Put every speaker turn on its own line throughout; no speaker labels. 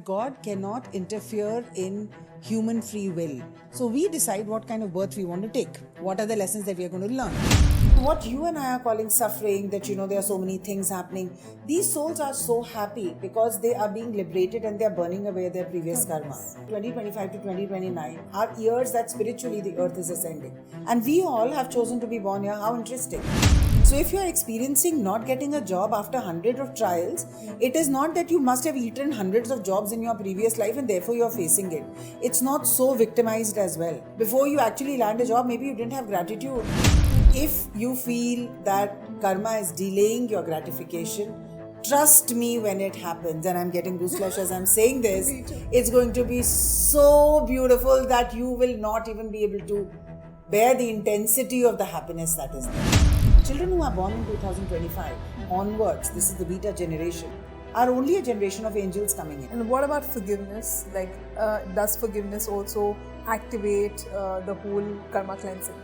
God cannot interfere in human free will. So we decide what kind of birth we want to take. What are the lessons that we are going to learn? What you and I are calling suffering, that there are so many things happening, these souls are so happy because they are being liberated and they are burning away their previous karma. 2025 to 2029 are years that spiritually the earth is ascending. And we all have chosen to be born here. How interesting. So if you are experiencing not getting a job after hundreds of trials, it is not that you must have eaten hundreds of jobs in your previous life and therefore you are facing it. It's not so victimized as well. Before you actually land a job, maybe you didn't have gratitude. If you feel that karma is delaying your gratification, trust me when it happens, and I'm getting goosebumps as I'm saying this, it's going to be so beautiful that you will not even be able to bear the intensity of the happiness that is there. Children who are born in 2025 onwards, this is the beta generation, are only a generation of angels coming in.
And what about forgiveness? Does forgiveness also activate the whole karma cleansing?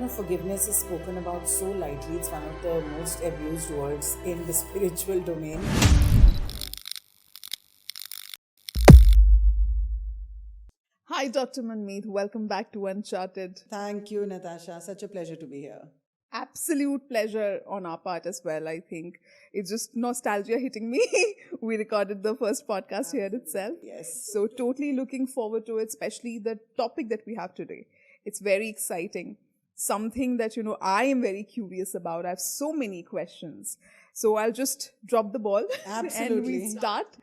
Forgiveness is spoken about so lightly. It's one of the most abused words in the spiritual domain.
Hi, Dr. Manmeet. Welcome back to Uncharted.
Thank you, Natasha. Such a pleasure to be here.
Absolute pleasure on our part as well, I think. It's just nostalgia hitting me. We recorded the first podcast here itself.
Yes.
So totally looking forward to it, especially the topic that we have today. It's very exciting. Something that, I am very curious about. I have so many questions. So I'll just drop the ball.
Absolutely.
And we start.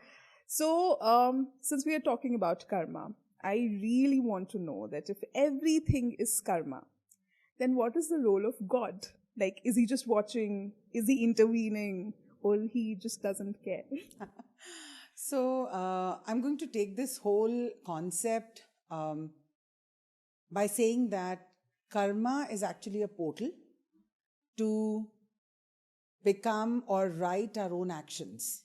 So since we are talking about karma, I really want to know that if everything is karma, then what is the role of God? Is he just watching? Is he intervening? Or he just doesn't care?
So I'm going to take this whole concept by saying that karma is actually a portal to become or write our own actions,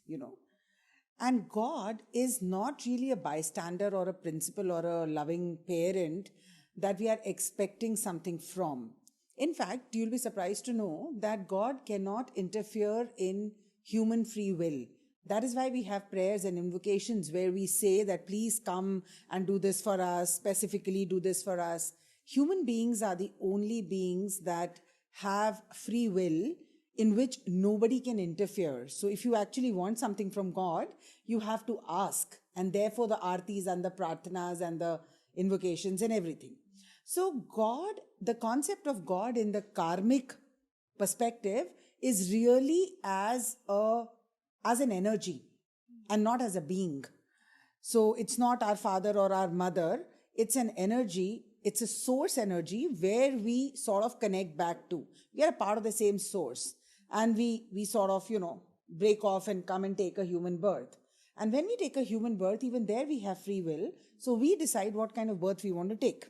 And God is not really a bystander or a principal or a loving parent that we are expecting something from. In fact, you'll be surprised to know that God cannot interfere in human free will. That is why we have prayers and invocations where we say that please come and do this for us, specifically do this for us. Human beings are the only beings that have free will in which nobody can interfere. So if you actually want something from God, you have to ask. And therefore the artis and the prarthanas and the invocations and everything. So God, the concept of God in the karmic perspective is really as an energy and not as a being. So it's not our father or our mother. It's an energy. It's a source energy where we sort of connect back to. We are a part of the same source. And we sort of, break off and come and take a human birth. And when we take a human birth, even there we have free will. So we decide what kind of birth we want to take.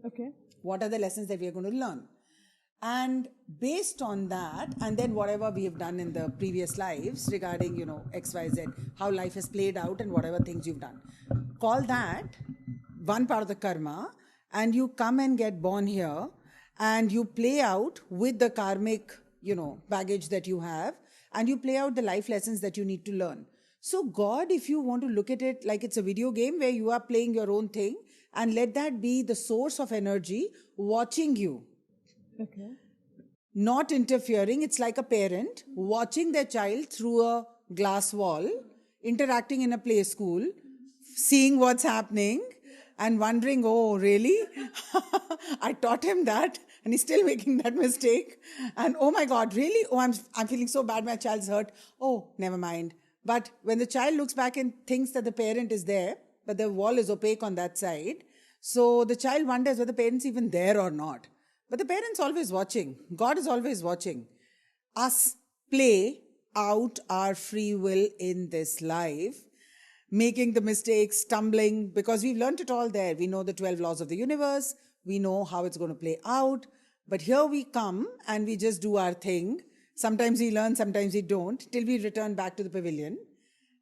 Okay.
What are the lessons that we are going to learn? And based on that, and then whatever we have done in the previous lives regarding, X, Y, Z, how life has played out and whatever things you've done. Call that one part of the karma, and you come and get born here and you play out with the karmic, baggage that you have, and you play out the life lessons that you need to learn. So God, if you want to look at it like it's a video game where you are playing your own thing, and let that be the source of energy watching you.
Okay.
Not interfering. It's like a parent watching their child through a glass wall, interacting in a play school, seeing what's happening and wondering, oh, really? I taught him that and he's still making that mistake. And oh my God, really? Oh, I'm feeling so bad. My child's hurt. Oh, never mind. But when the child looks back and thinks that the parent is there, but the wall is opaque on that side, so the child wonders whether the parent's even there or not. But the parent's always watching. God is always watching us play out our free will in this life, making the mistakes, stumbling, because we've learned it all there. We know the 12 laws of the universe. We know how it's going to play out. But here we come and we just do our thing. Sometimes we learn, sometimes we don't, till we return back to the pavilion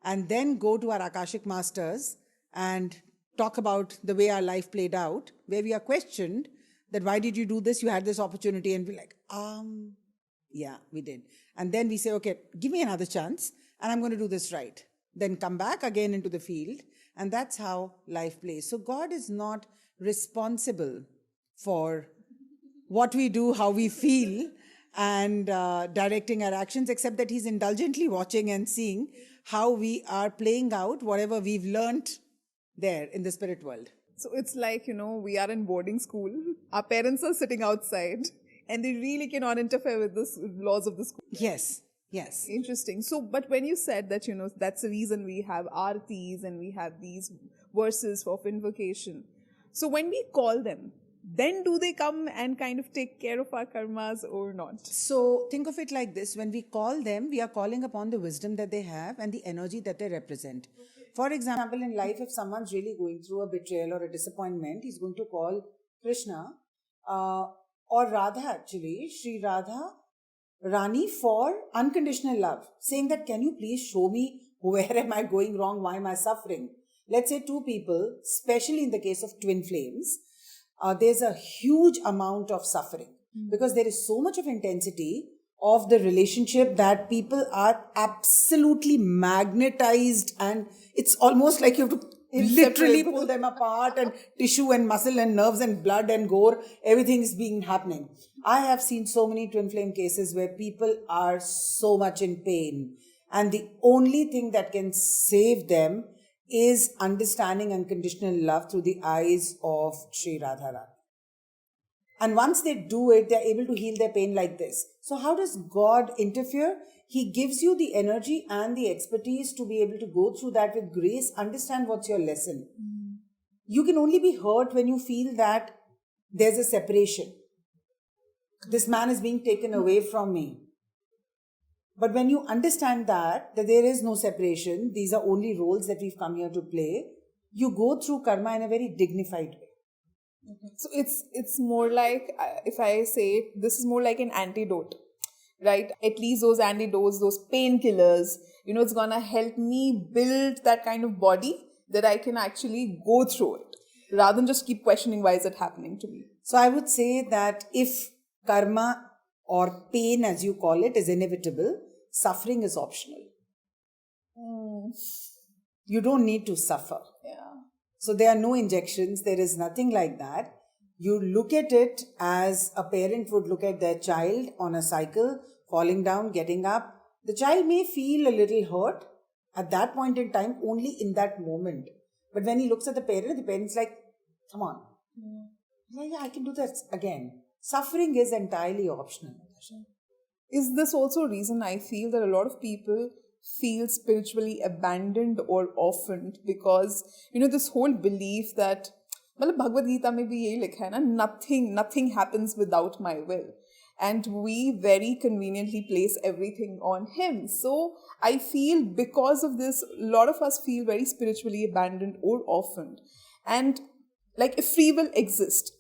and then go to our Akashic Masters and talk about the way our life played out, where we are questioned that why did you do this? You had this opportunity. And we're like, yeah, we did. And then we say, okay, give me another chance and I'm going to do this right. Then come back again into the field And that's how life plays. So God is not responsible for what we do, how we feel, and directing our actions, except that He's indulgently watching and seeing how we are playing out whatever we've learnt there in the spirit world.
So it's like, we are in boarding school. Our parents are sitting outside and they really cannot interfere with the laws of the school.
Yes, yes.
Interesting. So, but when you said that, that's the reason we have artis and we have these verses of invocation. So when we call them, then do they come and kind of take care of our karmas or not?
So think of it like this. When we call them, we are calling upon the wisdom that they have and the energy that they represent. For example, in life, if someone's really going through a betrayal or a disappointment, he's going to call Krishna or Radha actually, Sri Radha Rani for unconditional love, saying that, can you please show me where am I going wrong, why am I suffering? Let's say two people, especially in the case of twin flames, there's a huge amount of suffering because there is so much of intensity of the relationship that people are absolutely magnetized, and it's almost like you have to literally pull them apart, and tissue and muscle and nerves and blood and gore, everything is being happening. I have seen so many twin flame cases where people are so much in pain, and the only thing that can save them is understanding unconditional love through the eyes of Sri Radharani. And once they do it, they're able to heal their pain like this. So how does God interfere? He gives you the energy and the expertise to be able to go through that with grace, understand what's your lesson. You can only be hurt when you feel that there's a separation. This man is being taken away from me. But when you understand that there is no separation, these are only roles that we've come here to play, you go through karma in a very dignified way.
Okay. So it's more like, if I say, this is more like an antidote, right? At least those antidotes, those painkillers, it's gonna help me build that kind of body that I can actually go through it, rather than just keep questioning why is it happening to me.
So I would say that if karma or pain, as you call it, is inevitable, suffering is optional. You don't need to suffer.
Yeah.
So there are no injections. There is nothing like that. You look at it as a parent would look at their child on a cycle, falling down, getting up. The child may feel a little hurt at that point in time, only in that moment. But when he looks at the parent's like, come on. Yeah, I can do that again. Suffering is entirely optional.
Is this also a reason I feel that a lot of people feel spiritually abandoned or orphaned? Because, this whole belief that, Bhagavad Gita mein bhi yehi likha hai na, nothing happens without my will. And we very conveniently place everything on Him. So I feel because of this, a lot of us feel very spiritually abandoned or orphaned. And like, if free will exists,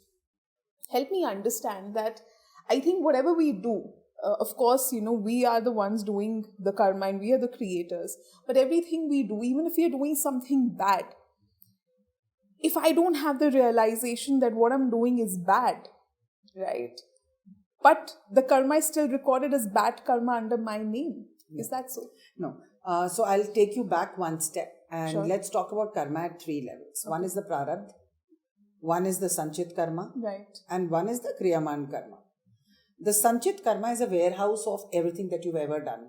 help me understand that I think whatever we do, of course, we are the ones doing the karma and we are the creators. But everything we do, even if we are doing something bad, if I don't have the realization that what I'm doing is bad, right? But the karma is still recorded as bad karma under my name. Is that so?
No. So I'll take you back one step and
Sure.
Let's talk about karma at 3 levels. Okay. One is the prarabdha, one is the sanchit karma,
Right.
And one is the kriyaman karma. The sanchit karma is a warehouse of everything that you've ever done.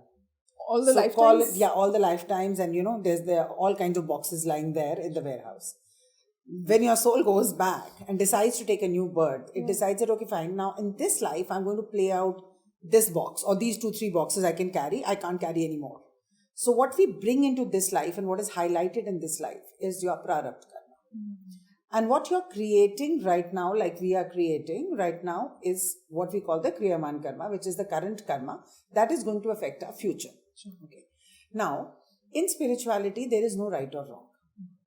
All the lifetimes?
All the lifetimes, and there are all kinds of boxes lying there in the warehouse. When your soul goes back and decides to take a new birth, it decides that, okay, fine, now in this life, I'm going to play out this box or these 2-3 boxes I can carry, I can't carry anymore. So what we bring into this life and what is highlighted in this life is your prarabdha karma. And what you're creating right now, like we are creating right now, is what we call the kriyaman karma, which is the current karma that is going to affect our future. Okay. Now, in spirituality, there is no right or wrong.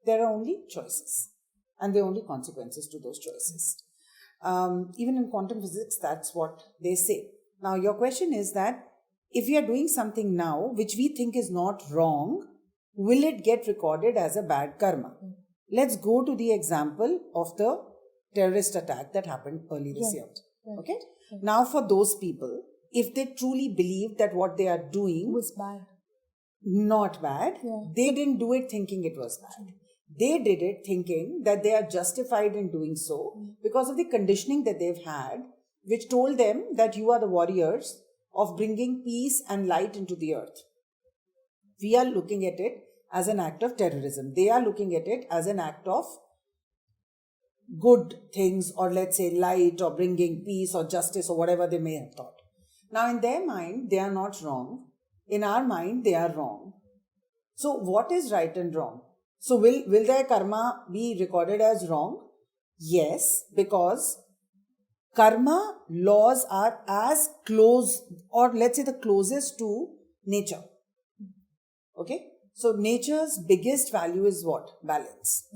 There are only choices. And there are only consequences to those choices. Even in quantum physics, that's what they say. Now, your question is that if we are doing something now, which we think is not wrong, will it get recorded as a bad karma? Let's go to the example of the terrorist attack that happened early this year.
Right.
Okay? Now, for those people, if they truly believe that what they are doing
was bad,
not bad,
Yeah.
they didn't do it thinking it was bad. They did it thinking that they are justified in doing so because of the conditioning that they've had, which told them that you are the warriors of bringing peace and light into the earth. We are looking at it as an act of terrorism. They are looking at it as an act of good things, or let's say light, or bringing peace or justice, or whatever they may have thought. Now, in their mind, they are not wrong. In our mind, they are wrong. So, what is right and wrong? So, will their karma be recorded as wrong? Yes, because karma laws are as close, or let's say the closest to nature. Okay? So, nature's biggest value is what? Balance.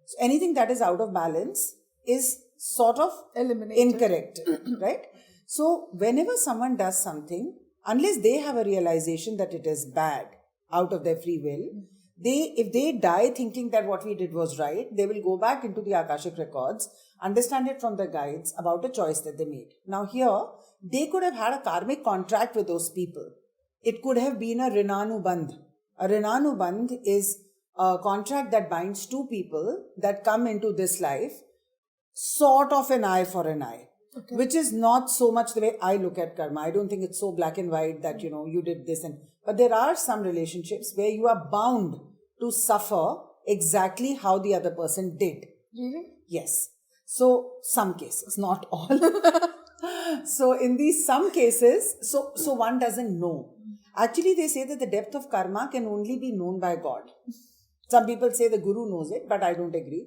So anything that is out of balance is sort of
Eliminated.
incorrect, right? So whenever someone does something, unless they have a realization that it is bad out of their free will, if they die thinking that what we did was right, they will go back into the Akashic records, understand it from the guides about a choice that they made. Now here, they could have had a karmic contract with those people. It could have been a Rinanubandh. A Rinanubandh is a contract that binds two people that come into this life, sort of an eye for an eye, which is not so much the way I look at karma. I don't think it's so black and white that, you did this. But there are some relationships where you are bound to suffer exactly how the other person did.
Really?
Yes. So, some cases, not all. So, in these some cases, so one doesn't know. Actually, they say that the depth of karma can only be known by God. Some people say the Guru knows it, but I don't agree.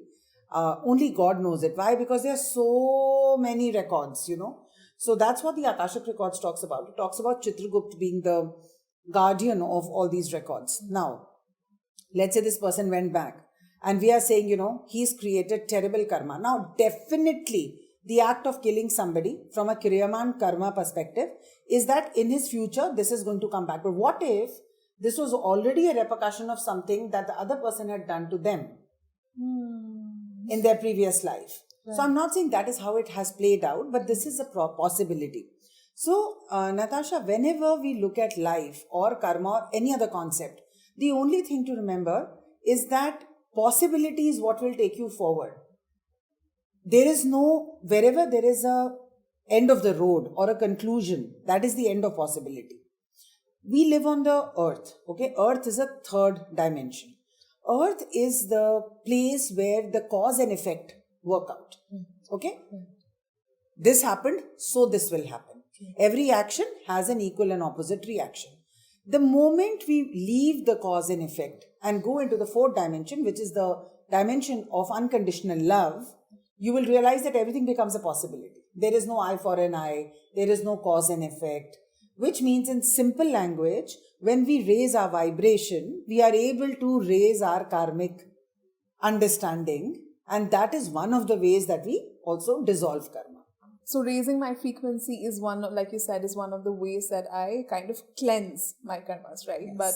Only God knows it. Why? Because there are so many records, So that's what the Akashic records talks about. It talks about Chitragupt being the guardian of all these records. Now, let's say this person went back and we are saying, he's created terrible karma. Now, definitely the act of killing somebody from a Kriyaman karma perspective is that in his future, this is going to come back. But what if this was already a repercussion of something that the other person had done to them in their previous life? Right. So I'm not saying that is how it has played out, but this is a possibility. So, Natasha, whenever we look at life or karma or any other concept, the only thing to remember is that possibility is what will take you forward. There is wherever there is a end of the road or a conclusion, that is the end of possibility. We live on the earth, okay? Earth is a third dimension. Earth is the place where the cause and effect work out, okay? This happened, so this will happen. Every action has an equal and opposite reaction. The moment we leave the cause and effect and go into the fourth dimension, which is the dimension of unconditional love, you will realize that everything becomes a possibility. There is no eye for an eye. There is no cause and effect. Which means in simple language, when we raise our vibration, we are able to raise our karmic understanding. And that is one of the ways that we also dissolve karma.
So raising my frequency is one, like you said, is one of the ways that I kind of cleanse my karmas, right? Yes. But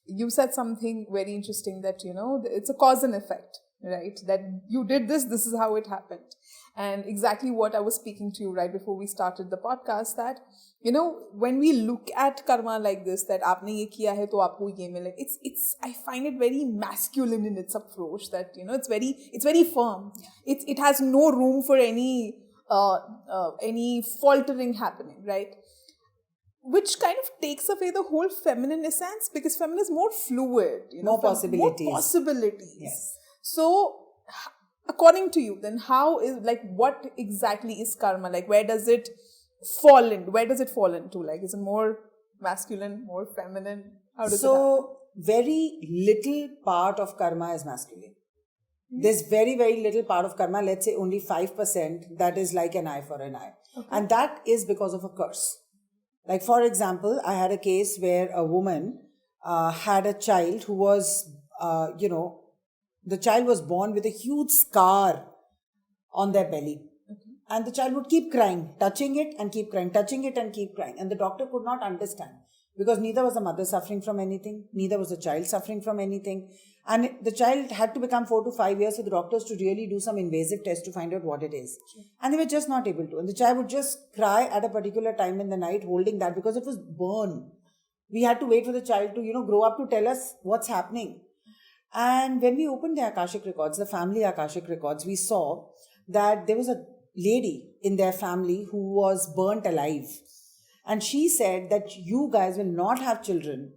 you said something very interesting that, it's a cause and effect, right? That you did this is how it happened. And exactly what I was speaking to you right before we started the podcast, that, when we look at karma like this, that aapne ye kiya hai, to aapko ye mile, I find it very masculine in its approach, that, it's very firm. It has no room for any faltering happening, right? Which kind of takes away the whole feminine essence, because feminine is more fluid,
more possibilities.
More possibilities.
Yes.
So, according to you, then what exactly is karma? Like, where does it fall into? Where does it fall into? Like, is it more masculine, more feminine? How does it happen?
Very little part of karma is masculine. There's very, very little part of karma, let's say only 5%, that is like an eye for an eye. Okay. And that is because of a curse. Like, for example, I had a case where a woman had a child who was, the child was born with a huge scar on their belly. Okay. And the child would keep crying, touching it and keep crying, touching it and keep crying. And the doctor could not understand, because neither was the mother suffering from anything, neither was the child suffering from anything. And the child had to become 4 to 5 years for the doctors to really do some invasive tests to find out what it is. Sure. And they were just not able to. And the child would just cry at a particular time in the night holding that, because it was burned. We had to wait for the child to, grow up to tell us what's happening. And when we opened the Akashic records, the family Akashic records, we saw that there was a lady in their family who was burnt alive. And she said that you guys will not have children,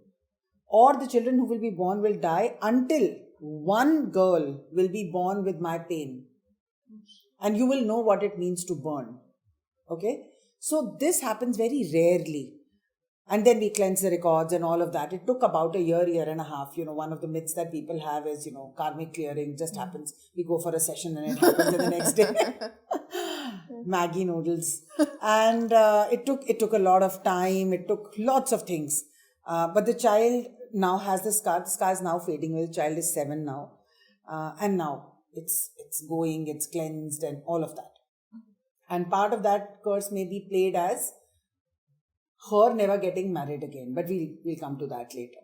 or the children who will be born will die until one girl will be born with my pain. And you will know what it means to burn. Okay? So this happens very rarely. And then we cleanse the records and all of that. It took about a year and a half. One of the myths that people have is, karmic clearing just happens. We go for a session and it happens in the next day. Maggie noodles. And it took a lot of time. It took lots of things. But the child now has the scar. The scar is now fading away. The child is 7 now. And now it's going, it's cleansed and all of that. And part of that curse may be played as her never getting married again, but we'll come to that later.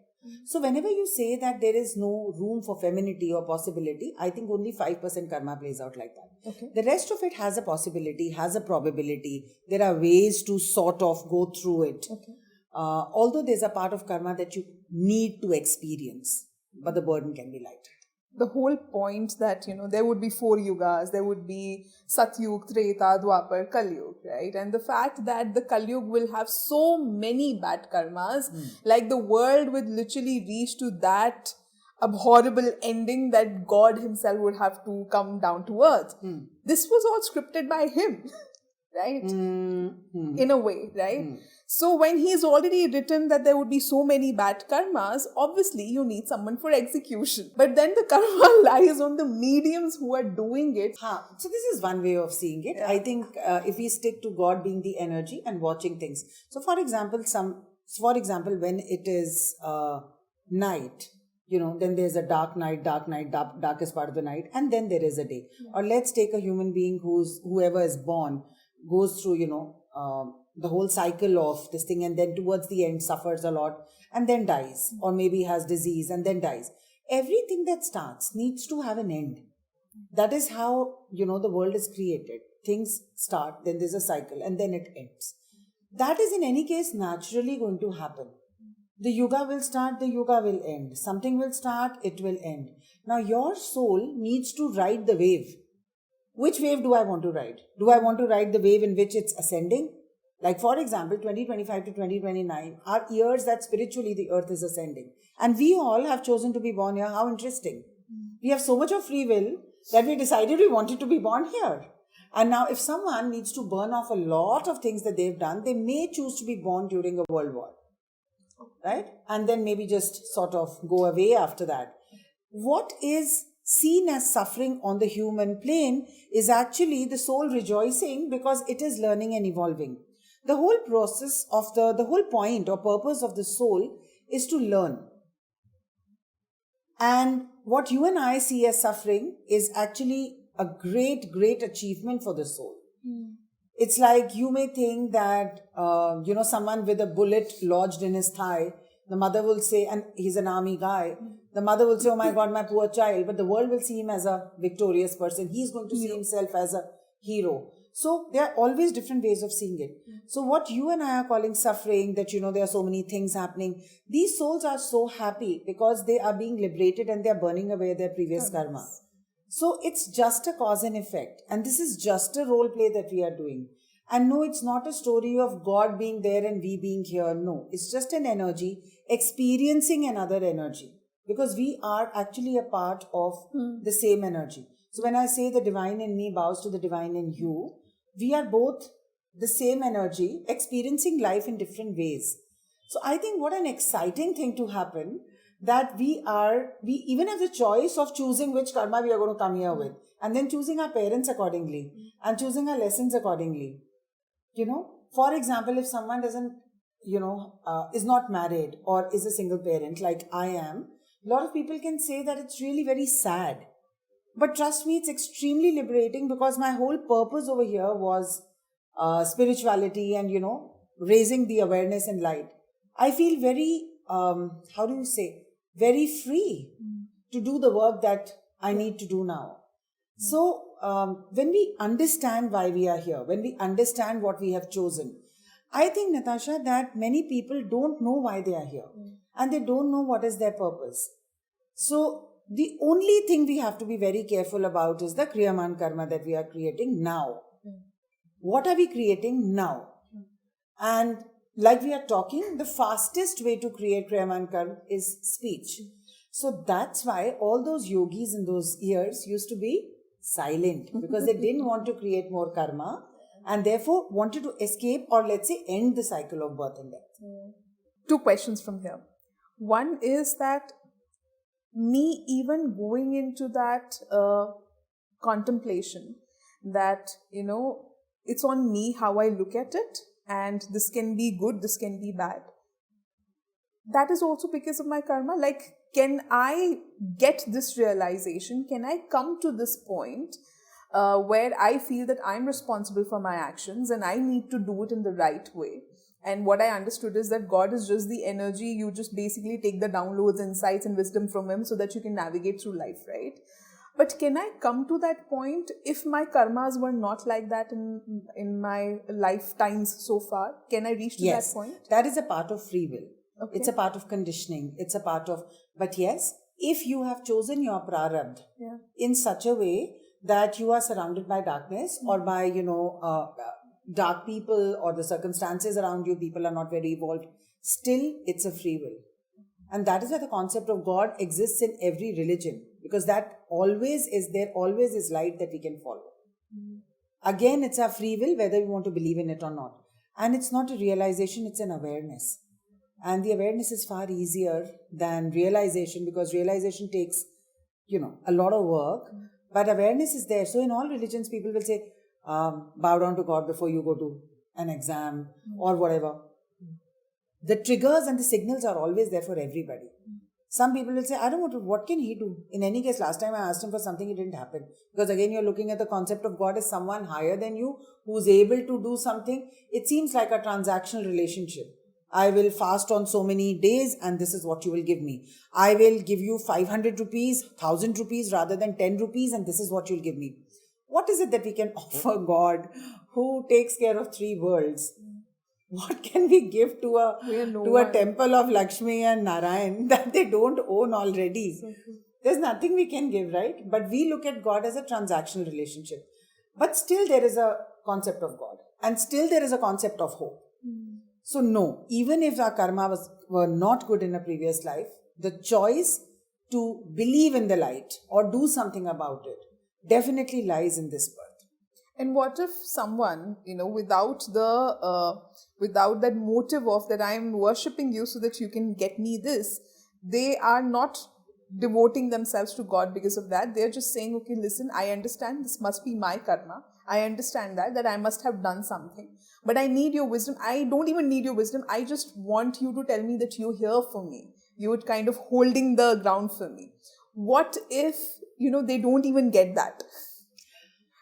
So whenever you say that there is no room for femininity or possibility, I think only 5% karma plays out like that.
Okay.
The rest of it has a possibility, has a probability. There are ways to sort of go through it.
Okay.
Although there's a part of karma that you need to experience, but the burden can be lighter.
The whole point that, there would be 4 yugas, there would be Satyug, Treta, Dwapar, Kalyug, right? And the fact that the Kalyug will have so many bad karmas, like the world would literally reach to that abhorrible ending that God himself would have to come down to earth. This was all scripted by him, right? In a way, right? So when he's already written that there would be so many bad karmas, obviously you need someone for execution. But then the karma lies on the mediums who are doing it.
So this is one way of seeing it. Yeah. I think if we stick to God being the energy and watching things. So for example, when it is night, then there's a dark night, darkest part of the night, and then there is a day. Or let's take a human being whoever is born, goes through, the whole cycle of this thing, and then towards the end suffers a lot and then dies, or maybe has disease and then dies. Everything that starts needs to have an end. That is how, the world is created. Things start, then there's a cycle, and then it ends. That is in any case naturally going to happen. The yuga will start, the yuga will end. Something will start, it will end. Now your soul needs to ride the wave. Which wave do I want to ride? Do I want to ride the wave in which it's ascending? Like for example, 2025 to 2029 are years that spiritually the earth is ascending. And we all have chosen to be born here. How interesting. We have so much of free will that we decided we wanted to be born here. And now if someone needs to burn off a lot of things that they've done, they may choose to be born during a world war. Right? And then maybe just sort of go away after that. What is seen as suffering on the human plane is actually the soul rejoicing because it is learning and evolving. The whole process of the whole point or purpose of the soul is to learn. And what you and I see as suffering is actually a great, great achievement for the soul. It's like you may think that, someone with a bullet lodged in his thigh, the mother will say, and he's an army guy, the mother will say, oh my God, my poor child, but the world will see him as a victorious person. He's going to see himself as a hero. So there are always different ways of seeing it. So what you and I are calling suffering, that, there are so many things happening, these souls are so happy because they are being liberated and they are burning away their previous karma. So it's just a cause and effect. And this is just a role play that we are doing. And no, it's not a story of God being there and we being here. No, it's just an energy experiencing another energy. Because we are actually a part of the same energy. So when I say the divine in me bows to the divine in you, we are both the same energy experiencing life in different ways. So I think what an exciting thing to happen, that we even have the choice of choosing which karma we are going to come here with, and then choosing our parents accordingly and choosing our lessons accordingly. For example, if someone doesn't, is not married or is a single parent like I am, a lot of people can say that it's really very sad. But trust me, it's extremely liberating because my whole purpose over here was spirituality and, raising the awareness and light. I feel very, very free to do the work that I need to do now. So when we understand why we are here, when we understand what we have chosen, I think, Natasha, that many people don't know why they are here and they don't know what is their purpose. So The only thing we have to be very careful about is the Kriyaman Karma that we are creating now. What are we creating now? And like we are talking, the fastest way to create Kriyaman Karma is speech. So that's why all those yogis in those years used to be silent, because they didn't want to create more karma and therefore wanted to escape, or let's say end the cycle of birth and death.
2 questions from here. One is that me even going into that contemplation that, it's on me how I look at it, and this can be good, this can be bad. That is also because of my karma. Like, can I get this realization? Can I come to this point where I feel that I'm responsible for my actions and I need to do it in the right way? And what I understood is that God is just the energy. You just basically take the downloads, insights, and wisdom from Him so that you can navigate through life, right? But can I come to that point if my karmas were not like that in my lifetimes so far? Can I reach to that point?
That is a part of free will.
Okay.
It's a part of conditioning. It's a part of, but yes, if you have chosen your prarabdha in such a way that you are surrounded by darkness or by, dark people, or the circumstances around you, people are not very evolved, still it's a free will. And that is why the concept of God exists in every religion, because that always is there, always is light that we can follow. Again, it's our free will, whether we want to believe in it or not. And it's not a realization, it's an awareness. And the awareness is far easier than realization, because realization takes, a lot of work. But awareness is there. So in all religions, people will say, bow down to God before you go to an exam or whatever. The triggers and the signals are always there for everybody. Some people will say, I don't want to, what can he do? In any case, last time I asked him for something, it didn't happen. Because again, you're looking at the concept of God as someone higher than you who's able to do something. It seems like a transactional relationship. I will fast on so many days and this is what you will give me. I will give you 500 rupees, 1000 rupees rather than 10 rupees and this is what you'll give me. What is it that we can offer God who takes care of 3 worlds? What can we give to a temple of Lakshmi and Narayan that they don't own already? There's nothing we can give, right? But we look at God as a transactional relationship. But still there is a concept of God. And still there is a concept of hope. So no, even if our karma were not good in a previous life, the choice to believe in the light or do something about it definitely lies in this birth.
And what if someone, without that motive of that I'm worshipping you so that you can get me this, they are not devoting themselves to God because of that. They're just saying, okay, listen, I understand this must be my karma. I understand that I must have done something. But I need your wisdom. I don't even need your wisdom. I just want you to tell me that you're here for me. You're kind of holding the ground for me. What if, they don't even get that?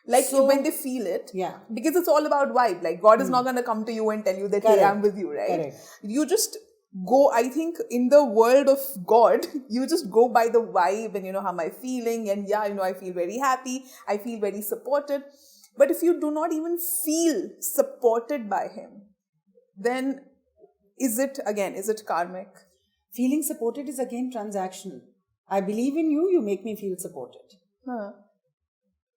Like when they feel it, because it's all about vibe. Like God is not going to come to you and tell you that, hey, I'm with you, right?
Correct.
You just go, I think in the world of God, you just go by the vibe and how am I feeling, and I feel very happy, I feel very supported. But if you do not even feel supported by Him, then is it karmic?
Feeling supported is again transactional. I believe in you, you make me feel supported.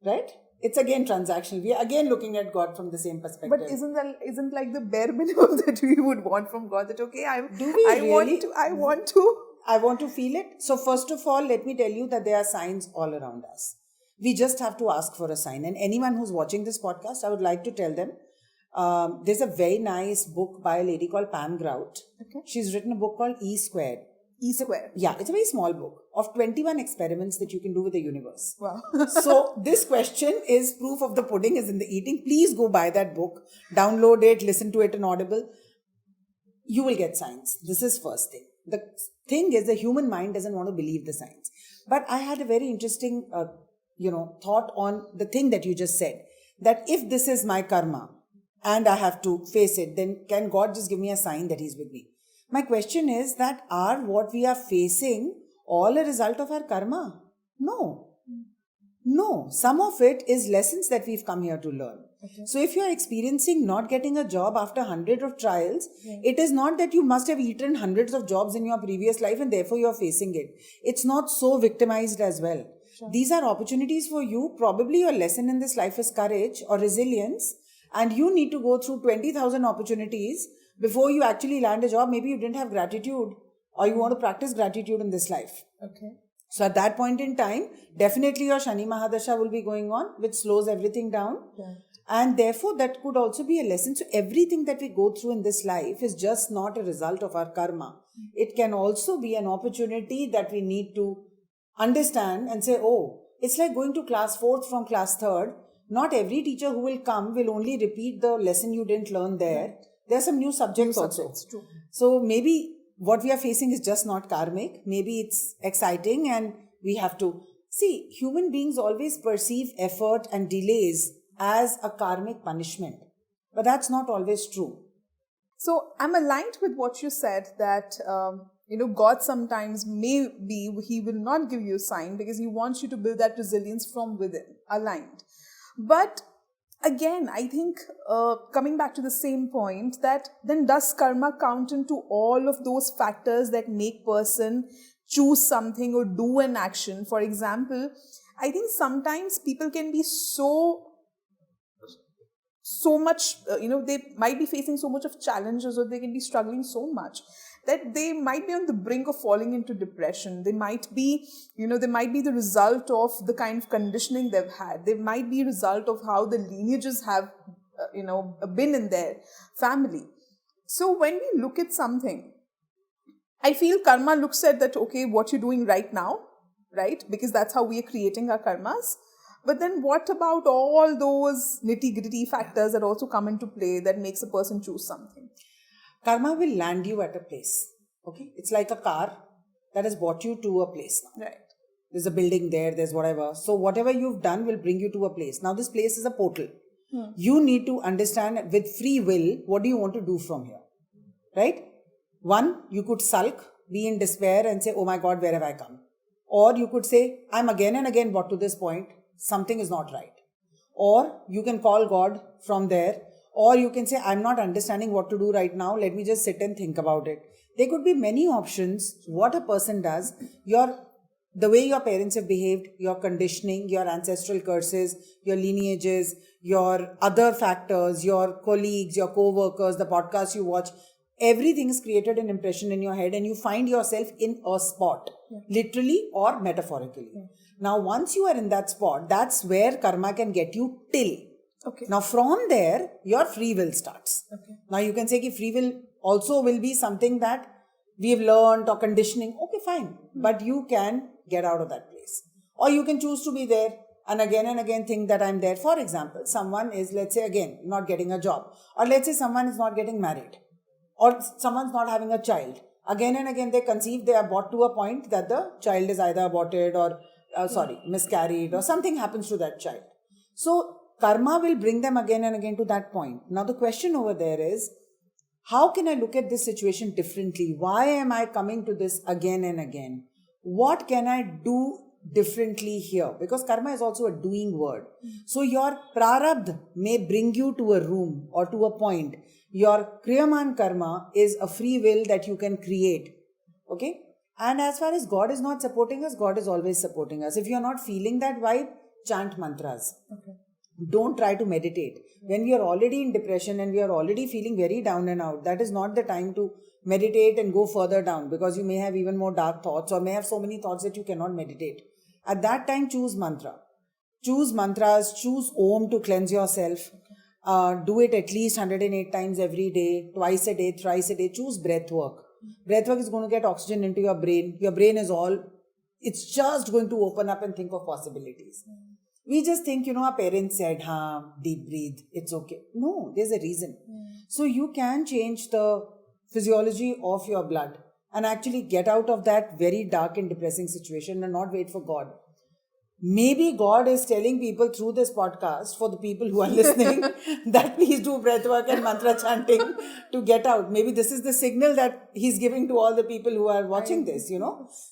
Right? It's again transactional. We are again looking at God from the same perspective.
But isn't like the bare minimum that we would want from God, that okay, I
want to feel it. So first of all, let me tell you that there are signs all around us. We just have to ask for a sign. And anyone who's watching this podcast, I would like to tell them, there's a very nice book by a lady called Pam Grout.
Okay.
She's written a book called E Squared.
E Squared.
Yeah, it's a very small book of 21 experiments that you can do with the universe.
Wow.
So this question is proof of the pudding is in the eating. Please go buy that book, download it, listen to it in Audible. You will get signs. This is first thing. The thing is, the human mind doesn't want to believe the signs. But I had a very interesting thought on the thing that you just said, that if this is my karma and I have to face it, then can God just give me a sign that He's with me? My question is that are what we are facing all a result of our karma? No. Some of it is lessons that we've come here to learn. So if you're experiencing not getting a job after hundreds of trials, it is not that you must have eaten hundreds of jobs in your previous life and therefore you're facing it. It's not so victimized as well. These are opportunities for you. Probably your lesson in this life is courage or resilience, and you need to go through 20,000 opportunities before you actually land a job. Maybe you didn't have gratitude, or you want to practice gratitude in this life.
Okay.
So at that point in time, definitely your Shani Mahadasha will be going on, which slows everything down. And therefore, that could also be a lesson. So everything that we go through in this life is just not a result of our karma. It can also be an opportunity that we need to understand and say, oh, it's like going to class 4th from class 3rd. Not every teacher who will come will only repeat the lesson you didn't learn there. There are some new subjects also.
True.
So maybe what we are facing is just not karmic. Maybe it's exciting and we have to see. Human beings always perceive effort and delays as a karmic punishment, but that's not always true.
So I'm aligned with what you said that God sometimes he will not give you a sign because he wants you to build that resilience from within. Aligned. But again, I think coming back to the same point, that then does karma count into all of those factors that make person choose something or do an action? For example, I think sometimes people can be so much, they might be facing so much of challenges, or they can be struggling so much that they might be on the brink of falling into depression. They might be, the result of the kind of conditioning they've had. They might be a result of how the lineages have, been in their family. So when we look at something, I feel karma looks at that, okay, what you're doing right now, right? Because that's how we are creating our karmas. But then what about all those nitty-gritty factors that also come into play that makes a person choose something?
Karma will land you at a place. Okay? It's like a car that has brought you to a place now.
Right.
There's a building there, there's whatever. So whatever you've done will bring you to a place. Now this place is a portal. You need to understand with free will, what do you want to do from here? Right? One, you could sulk, be in despair and say, oh my God, where have I come? Or you could say, I'm again and again brought to this point. Something is not right. Or you can call God from there. Or you can say, I'm not understanding what to do right now. Let me just sit and think about it. There could be many options. What a person does, the way your parents have behaved, your conditioning, your ancestral curses, your lineages, your other factors, your colleagues, your co-workers, the podcasts you watch, everything is created an impression in your head and you find yourself in a spot, literally or metaphorically. Now, once you are in that spot, that's where karma can get you till.
Okay.
Now, from there, your free will starts.
Okay.
Now, you can say that free will also will be something that we've learned or conditioning. Okay, fine. But you can get out of that place. Or you can choose to be there and again think that I'm there. For example, someone is, let's say again, not getting a job. Or let's say someone is not getting married. Or someone's not having a child. Again and again they conceive, they are brought to a point that the child is either aborted or miscarried or something happens to that child. So karma will bring them again and again to that point. Now the question over there is, how can I look at this situation differently? Why am I coming to this again and again? What can I do differently here? Because karma is also a doing word. So your prarabdha may bring you to a room or to a point. Your kriyaman karma is a free will that you can create. Okay? And as far as God is not supporting us, God is always supporting us. If you're not feeling that vibe, chant mantras.
Okay.
Don't try to meditate. When we are already in depression and we are already feeling very down and out, that is not the time to meditate and go further down, because you may have even more dark thoughts or may have so many thoughts that you cannot meditate. At that time, choose mantra. Choose mantras, choose Om to cleanse yourself. Do it at least 108 times every day, twice a day, thrice a day. Choose breath work. Breath work is going to get oxygen into your brain. Your brain is it's just going to open up and think of possibilities. We just think, our parents said, deep breathe, it's okay. No, there's a reason. So you can change the physiology of your blood and actually get out of that very dark and depressing situation and not wait for God. Maybe God is telling people through this podcast, for the people who are listening, that please do breath work and mantra chanting to get out. Maybe this is the signal that He's giving to all the people who are watching this,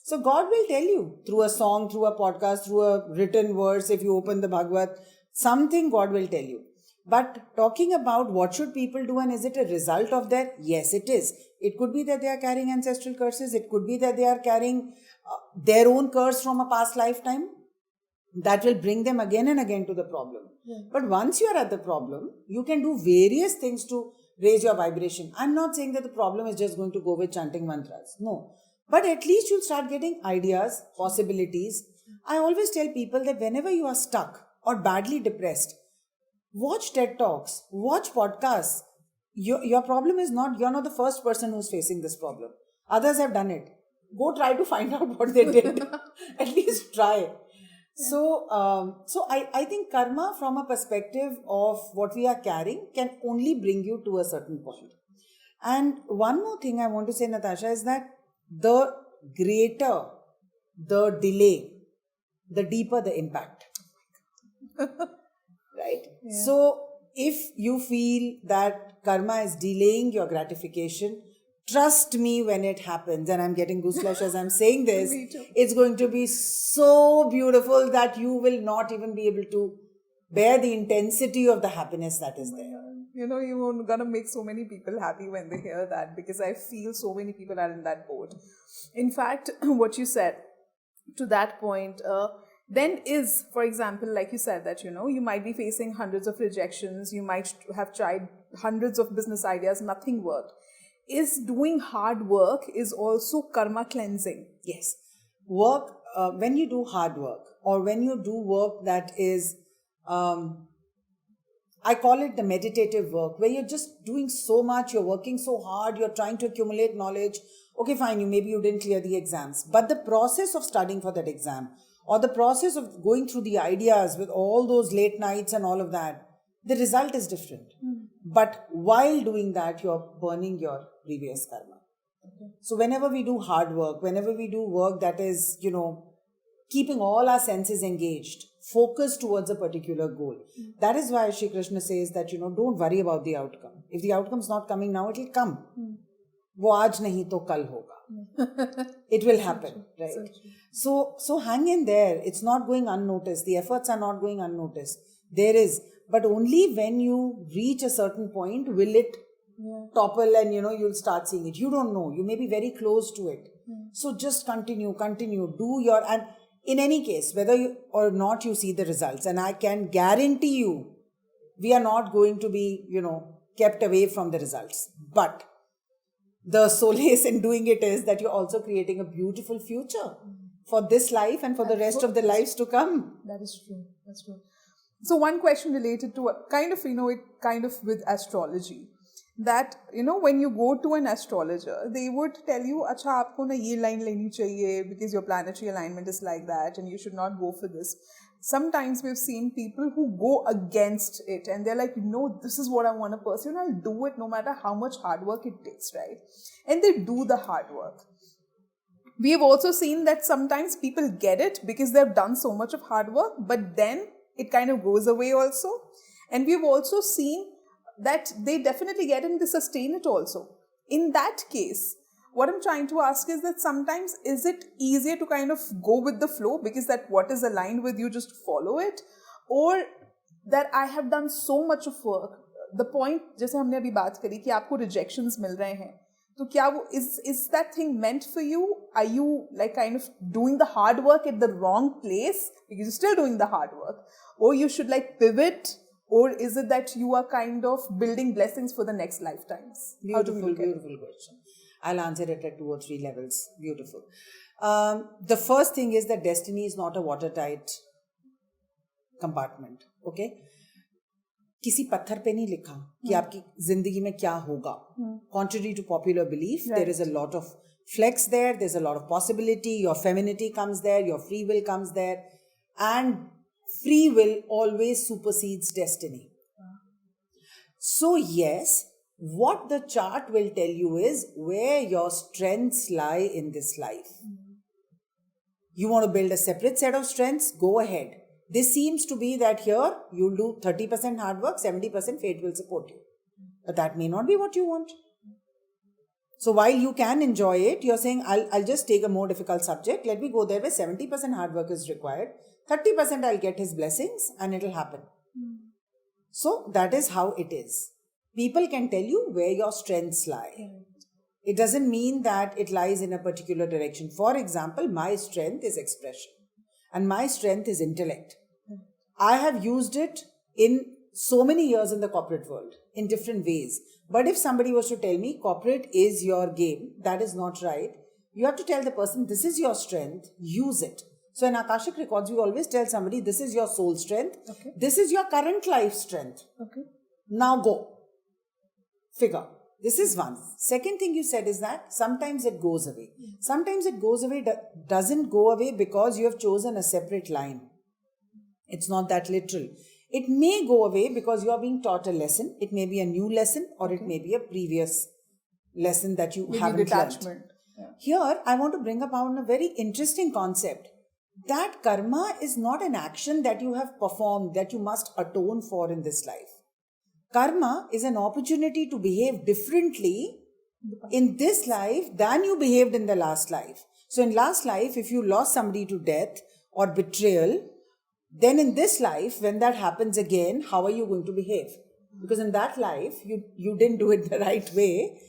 So God will tell you through a song, through a podcast, through a written verse, if you open the Bhagavad, something God will tell you. But talking about what should people do and is it a result of that? Yes, it is. It could be that they are carrying ancestral curses. It could be that they are carrying their own curse from a past lifetime. That will bring them again and again to the problem. But once you are at the problem, you can do various things to raise your vibration. I'm not saying that the problem is just going to go with chanting mantras. No. But at least you'll start getting ideas, possibilities. I always tell people that whenever you are stuck or badly depressed, watch TED Talks, watch podcasts. Your problem is not, you're not the first person who's facing this problem. Others have done it. Go try to find out what they did. At least try. So I think karma from a perspective of what we are carrying can only bring you to a certain point. And one more thing I want to say, Natasha, is that the greater the delay, the deeper the impact. Right? Yeah. So if you feel that karma is delaying your gratification, trust me when it happens, and I'm getting goosebumps as I'm saying this, it's going to be so beautiful that you will not even be able to bear the intensity of the happiness that is there.
You know, you're going to make so many people happy when they hear that, because I feel so many people are in that boat. In fact, what you said to that point, then is, for example, like you said, that, you know, you might be facing hundreds of rejections, you might have tried hundreds of business ideas, nothing worked. Is doing hard work is also karma cleansing?
Yes. Work, when you do hard work, or when you do work that is, I call it the meditative work, where you're just doing so much, you're working so hard, you're trying to accumulate knowledge. Okay, fine, maybe you didn't clear the exams, but the process of studying for that exam, or the process of going through the ideas with all those late nights and all of that, the result is different. But while doing that, you're burning your previous karma. So whenever we do hard work, whenever we do work that is, you know, keeping all our senses engaged, focused towards a particular goal. That is why Shri Krishna says that, you know, don't worry about the outcome. If the outcome is not coming now, it will come. वो आज नहीं तो कल होगा. It will happen, right? So hang in there. It's not going unnoticed. The efforts are not going unnoticed. There is, but only when you reach a certain point will it topple, and, you know, you'll start seeing it. You don't know. You may be very close to it. So just continue, do your, and in any case, whether you or not you see the results, and I can guarantee you, we are not going to be, you know, kept away from the results. But the solace in doing it is that you're also creating a beautiful future for this life and for the rest of the lives to come.
That is true. That's true. So one question related to kind of, you know, it kind of with astrology, that, you know, when you go to an astrologer, they would tell you, acha, aapko na ye line leni chahiye because your planetary alignment is like that and you should not go for this. Sometimes we've seen people who go against it and they're like, no, this is what I want to pursue and I'll do it no matter how much hard work it takes, right? And they do the hard work. We have also seen that sometimes people get it because they've done so much of hard work, but then it kind of goes away also. And we've also seen that they definitely get it and they sustain it also. In that case, what I'm trying to ask is that sometimes is it easier to kind of go with the flow because that what is aligned with you, just follow it, or that I have done so much of work. The point, जैसे हमने अभी बात करी कि आपको rejections मिल रहे हैं, तो क्या वो is that thing meant for you? Are you like kind of doing the hard work at the wrong place because you're still doing the hard work, or you should like pivot? Or is it that you are kind of building blessings for the next lifetimes?
Beautiful question. I'll answer it at 2 or 3 levels. Beautiful. The first thing is that destiny is not a watertight compartment. Okay? किसी पत्थर पे नहीं लिखा कि आपकी जिंदगी में क्या होगा. Contrary to popular belief, there is a lot of flex there. There's a lot of possibility. Your femininity comes there. Your free will comes there. And free will always supersedes destiny. So yes, what the chart will tell you is where your strengths lie in this life. You want to build a separate set of strengths? Go ahead. This seems to be that here you'll do 30% hard work, 70% fate will support you. But that may not be what you want. So while you can enjoy it, you're saying, I'll just take a more difficult subject. Let me go there where 70% hard work is required. 30% I'll get his blessings and it'll happen. So that is how it is. People can tell you where your strengths lie. It doesn't mean that it lies in a particular direction. For example, my strength is expression and my strength is intellect. I have used it in so many years in the corporate world in different ways. But if somebody was to tell me corporate is your game, that is not right. You have to tell the person, this is your strength, use it. So in Akashic Records, we always tell somebody, this is your soul strength.
Okay.
This is your current life strength.
Okay.
Now go. Figure. This is one. Second thing you said is that sometimes it goes away. Sometimes it goes away, doesn't go away because you have chosen a separate line. It's not that literal. It may go away because you are being taught a lesson. It may be a new lesson or it may be a previous lesson that you haven't
detachment.
learned.
Yeah.
Here, I want to bring upon a very interesting concept. That karma is not an action that you have performed, that you must atone for in this life. Karma is an opportunity to behave differently in this life than you behaved in the last life. So in last life, if you lost somebody to death or betrayal, then in this life, when that happens again, how are you going to behave? Because in that life, you didn't do it the right way.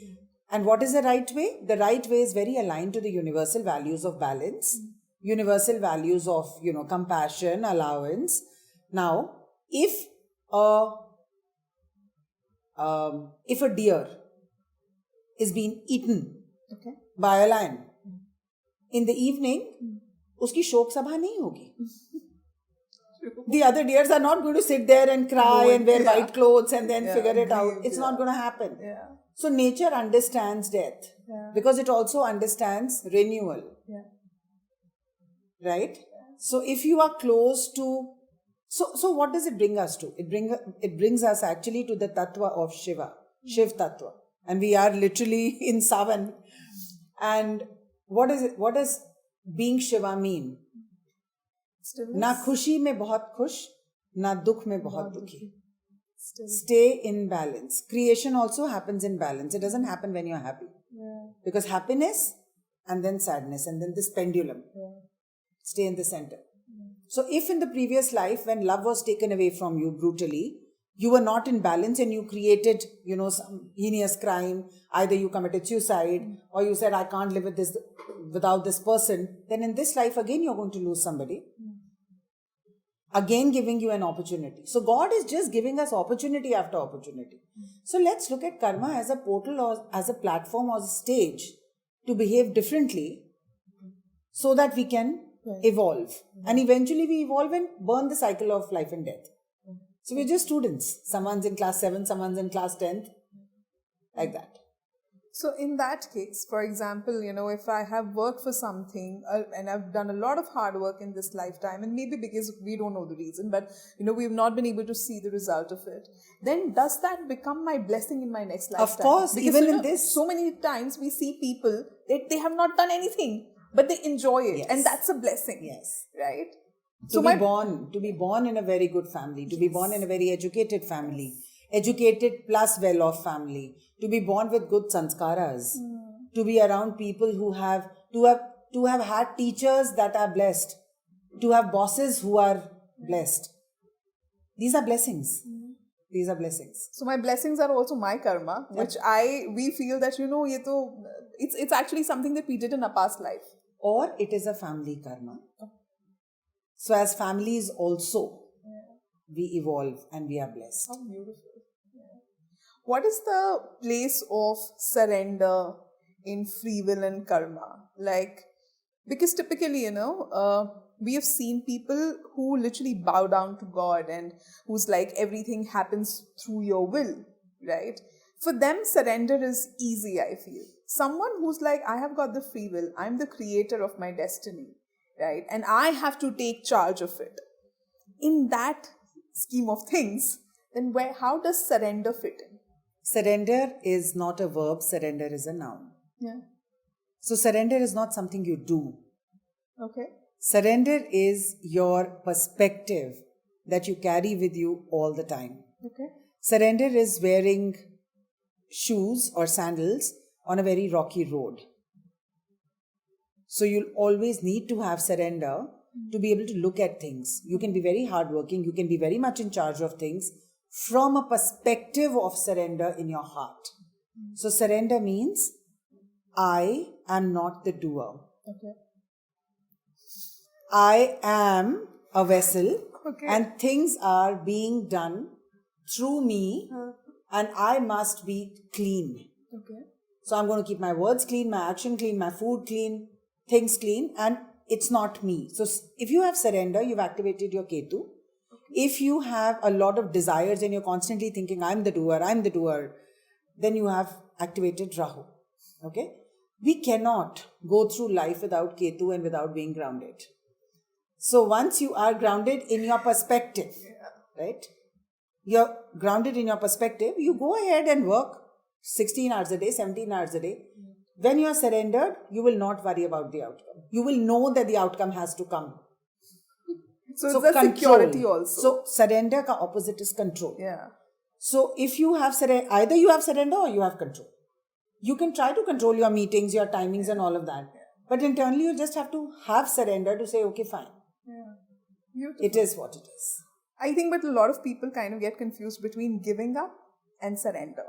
And what is the right way? The right way is very aligned to the universal values of balance, universal values of, compassion, allowance. Now, if a deer is being eaten by a lion, in the evening, uski shok sabha nahi hogi. The other deers are not going to sit there and cry and wear white clothes and then figure it out. It's not going to happen.
Yeah.
So nature understands death because it also understands renewal.
Yeah.
Right? So if you are close to... So what does it bring us to? It brings us actually to the tattva of Shiva, Shiv tattva. And we are literally in Savan. And what is it? What does being Shiva mean? ना खुशी में बहुत खुश, ना दुख में बहुत दुखी. Stay in balance. Creation also happens in balance. It doesn't happen when you're happy. Because happiness and then sadness and then this pendulum. Stay in the center. So if in the previous life when love was taken away from you brutally, you were not in balance and you created, some heinous crime, either you committed suicide or you said, I can't live without this person, then in this life again you're going to lose somebody. Again giving you an opportunity. So God is just giving us opportunity after opportunity. So let's look at karma as a portal or as a platform or a stage to behave differently so that we can evolve. And eventually we evolve and burn the cycle of life and death. So we're just students. Someone's in class 7, someone's in class 10th. Like that.
So in that case, for example, if I have worked for something and I've done a lot of hard work in this lifetime, and maybe because we don't know the reason, but we've not been able to see the result of it, then does that become my blessing in my next lifetime?
Of course,
because,
even in this.
So many times we see people, they have not done anything, but they enjoy it.
Yes.
And that's a blessing.
Yes.
Right?
To be born in a very good family, to be born in a very educated family, educated plus well-off family, to be born with good sanskaras, to be around people who have had teachers that are blessed, to have bosses who are blessed. These are blessings. These are blessings.
So my blessings are also my karma, which we feel that, it's actually something that we did in a past life.
Or it is a family karma. So as families also, we evolve and we are blessed.
How beautiful. What is the place of surrender in free will and karma? Because typically, we have seen people who literally bow down to God and who's like, everything happens through your will, right? For them, surrender is easy, I feel. Someone who's like, I have got the free will, I'm the creator of my destiny, right? And I have to take charge of it. In that scheme of things, then how does surrender fit in?
Surrender is not a verb, surrender is a noun.
Yeah.
So surrender is not something you do.
Okay.
Surrender is your perspective that you carry with you all the time.
Okay.
Surrender is wearing shoes or sandals on a very rocky road. So you'll always need to have surrender to be able to look at things. You can be very hardworking, you can be very much in charge of things from a perspective of surrender in your heart. So surrender means I am not the doer.
Okay.
I am a vessel
Okay.
and things are being done through me and I must be clean.
Okay.
So I'm going to keep my words clean, my action clean, my food clean, things clean, and it's not me. So if you have surrender, you've activated your Ketu. If you have a lot of desires and you're constantly thinking, I'm the doer, then you have activated Rahu. Okay? We cannot go through life without Ketu and without being grounded. So once you are grounded in your perspective, right? You're grounded in your perspective, you go ahead and work 16 hours a day, 17 hours a day. When you are surrendered, you will not worry about the outcome. You will know that the outcome has to come.
So it's a security also.
So surrender ka opposite is control.
Yeah.
So if you have surrender, either you have surrender or you have control. You can try to control your meetings, your timings and all of that. But internally you just have to have surrender to say, okay, fine.
Yeah. Beautiful.
It is what it is.
I think, but a lot of people kind of get confused between giving up and surrender.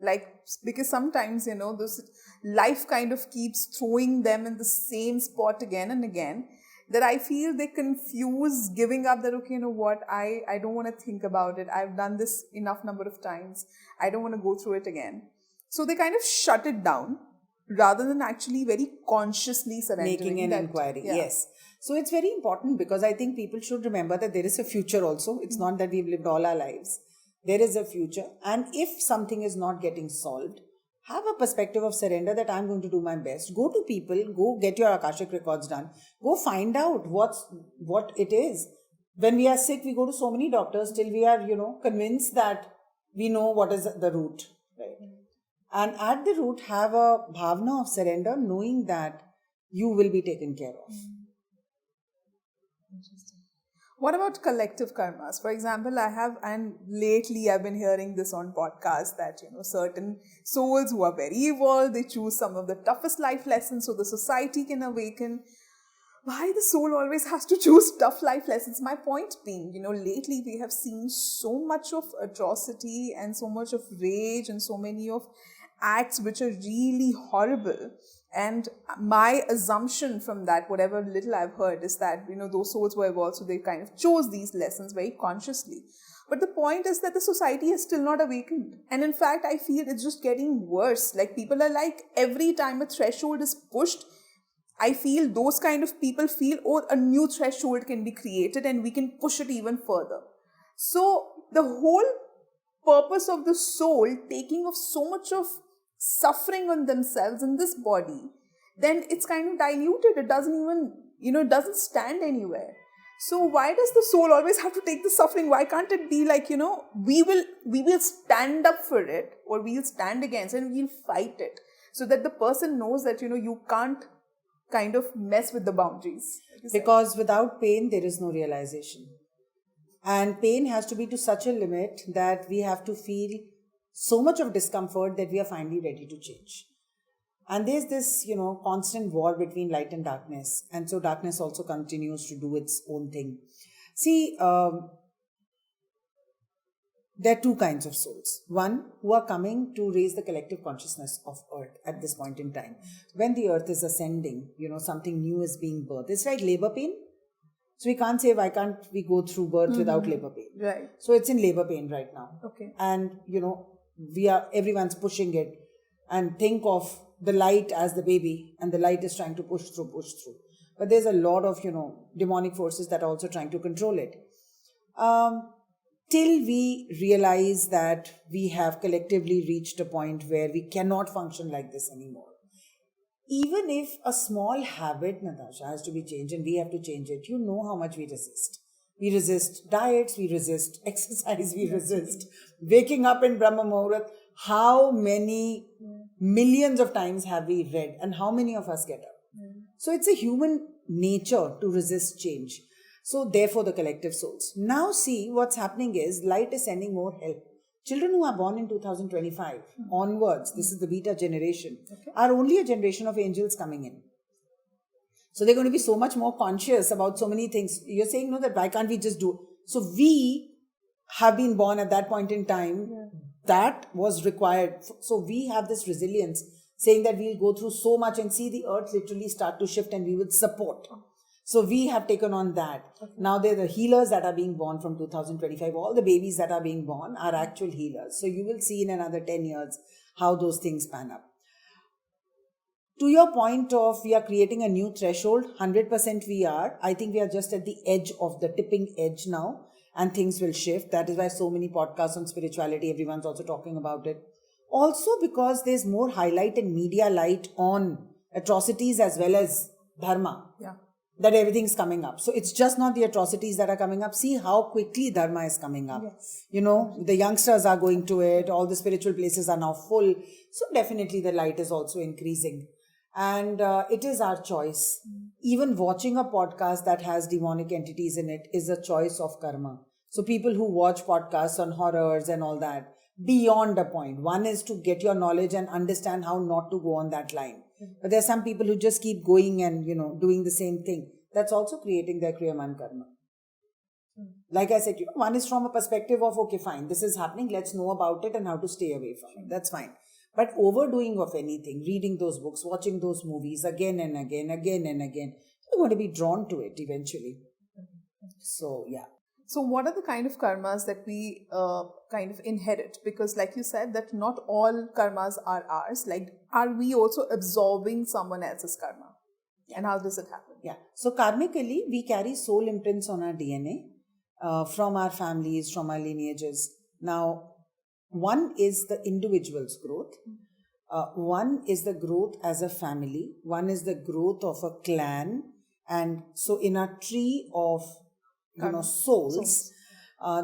Like, because sometimes, this life kind of keeps throwing them in the same spot again and again, that I feel they confuse giving up that, okay, you know what, I don't want to think about it. I've done this enough number of times. I don't want to go through it again. So they kind of shut it down rather than actually very consciously surrendering.
Making an inquiry,
yeah.
Yes. So it's very important because I think people should remember that there is a future also. It's not that we've lived all our lives. There is a future. And if something is not getting solved, have a perspective of surrender that I'm going to do my best. Go to people, go get your Akashic records done. Go find out what it is. When we are sick, we go to so many doctors till we are, convinced that we know what is the root. Right? And at the root, have a bhavna of surrender, knowing that you will be taken care of.
Interesting. What about collective karmas? For example, lately I've been hearing this on podcasts that, certain souls who are very evolved, they choose some of the toughest life lessons so the society can awaken. Why the soul always has to choose tough life lessons? My point being, lately we have seen so much of atrocity and so much of rage and so many of acts which are really horrible. And my assumption from that, whatever little I've heard, is that, those souls were evolved, so they kind of chose these lessons very consciously. But the point is that the society is still not awakened. And in fact, I feel it's just getting worse. Like, people are like, every time a threshold is pushed, I feel those kind of people feel, oh, a new threshold can be created and we can push it even further. So the whole purpose of the soul taking of so much of suffering on themselves in this body, then it's kind of diluted. It doesn't even, it doesn't stand anywhere. So why does the soul always have to take the suffering? Why can't it be like, we will stand up for it, or we'll stand against it and we'll fight it, so that the person knows that, you can't kind of mess with the boundaries.
Because without pain, there is no realization. And pain has to be to such a limit that we have to feel so much of discomfort that we are finally ready to change. And there's this, constant war between light and darkness. And so darkness also continues to do its own thing. See, there are two kinds of souls. One, who are coming to raise the collective consciousness of Earth at this point in time. When the Earth is ascending, something new is being birthed. It's like labor pain. So we can't say, why can't we go through birth without labor pain?
Right.
So it's in labor pain right now.
Okay.
And, everyone's pushing it. And think of the light as the baby, and the light is trying to push through. But there's a lot of, demonic forces that are also trying to control it. Till we realize that we have collectively reached a point where we cannot function like this anymore. Even if a small habit, Natasha, has to be changed and we have to change it, how much we resist. We resist diets, we resist exercise, we resist waking up in Brahma Muhurat. How many millions of times have we read, and how many of us get up? So it's a human nature to resist change. So therefore the collective souls. Now see, what's happening is light is sending more help. Children who are born in 2025 onwards, this is the beta generation, are only a generation of angels coming in. So they're going to be so much more conscious about so many things. You're saying, no, that why can't we just do? So we have been born at that point in time, that was required. So we have this resilience, saying that we'll go through so much and see the earth literally start to shift and we will support. So we have taken on that. Now they're the healers that are being born from 2025. All the babies that are being born are actual healers. So you will see in another 10 years how those things pan up. To your point of we are creating a new threshold, 100% we are. I think we are just at the edge of the tipping edge now, and things will shift. That is why so many podcasts on spirituality, everyone's also talking about it. Also because there's more highlight and media light on atrocities as well as dharma.
Yeah.
That everything's coming up. So it's just not the atrocities that are coming up. See how quickly dharma is coming up.
Yes.
You know, the youngsters are going to it. All the spiritual places are now full. So definitely the light is also increasing. And it is our choice. Even watching a podcast that has demonic entities in it is a choice of karma. So people who watch podcasts on horrors and all that, beyond a point. One is to get your knowledge and understand how not to go on that line. But there are some people who just keep going and, you know, doing the same thing. That's also creating their Kriyaman karma. Like I said, you know, one is from a perspective of, okay, fine, this is happening. Let's know about it and how to stay away from it. That's fine. But overdoing of anything, reading those books, watching those movies again and again, you're going to be drawn to it eventually. So, yeah.
So what are the kind of karmas that we kind of inherit? Because like you said, that not all karmas are ours. Like, are we also absorbing someone else's karma? And how does it happen?
Yeah. So karmically, we carry soul imprints on our DNA from our families, from our lineages. Now, one is the individual's growth. One is the growth as a family. One is the growth of a clan. And so in a tree of souls.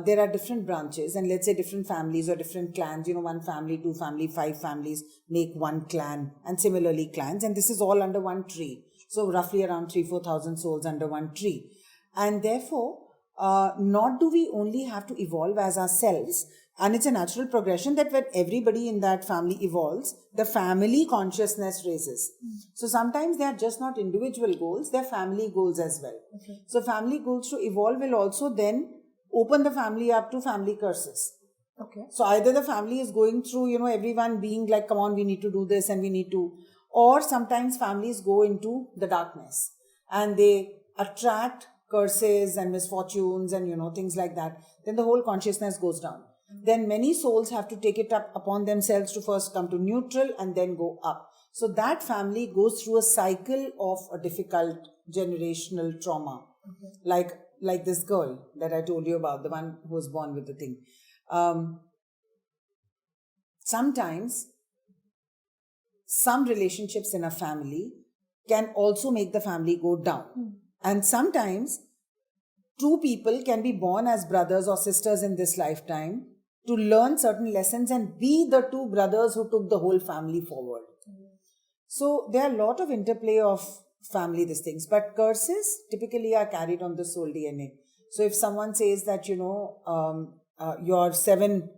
There are different branches, and let's say different families or different clans, you know, 1 family, 2 family, 5 families make 1 clan, and similarly clans, and this is all under one tree. So roughly around 3,000-4,000 souls under one tree. And therefore, not do we only have to evolve as ourselves, and it's a natural progression that when everybody in that family evolves, the family consciousness raises. So sometimes they are just not individual goals, they're family goals as well.
Okay.
So family goals to evolve will also then open the family up to family curses.
Okay.
So either the family is going through, you know, everyone being like, come on, we need to do this and we need to, or sometimes families go into the darkness and they attract curses and misfortunes and, you know, things like that. Then the whole consciousness goes down. Then many souls have to take it up upon themselves to first come to neutral and then go up. So that family goes through a cycle of a difficult generational trauma. Okay. Like this girl that I told you about, the one who was born with the thing. Sometimes some relationships in a family can also make the family go down. And sometimes 2 people can be born as brothers or sisters in this lifetime to learn certain lessons and be the 2 brothers who took the whole family forward. So there are a lot of interplay of family, these things. But curses typically are carried on the soul DNA. So if someone says that, you know, your 7,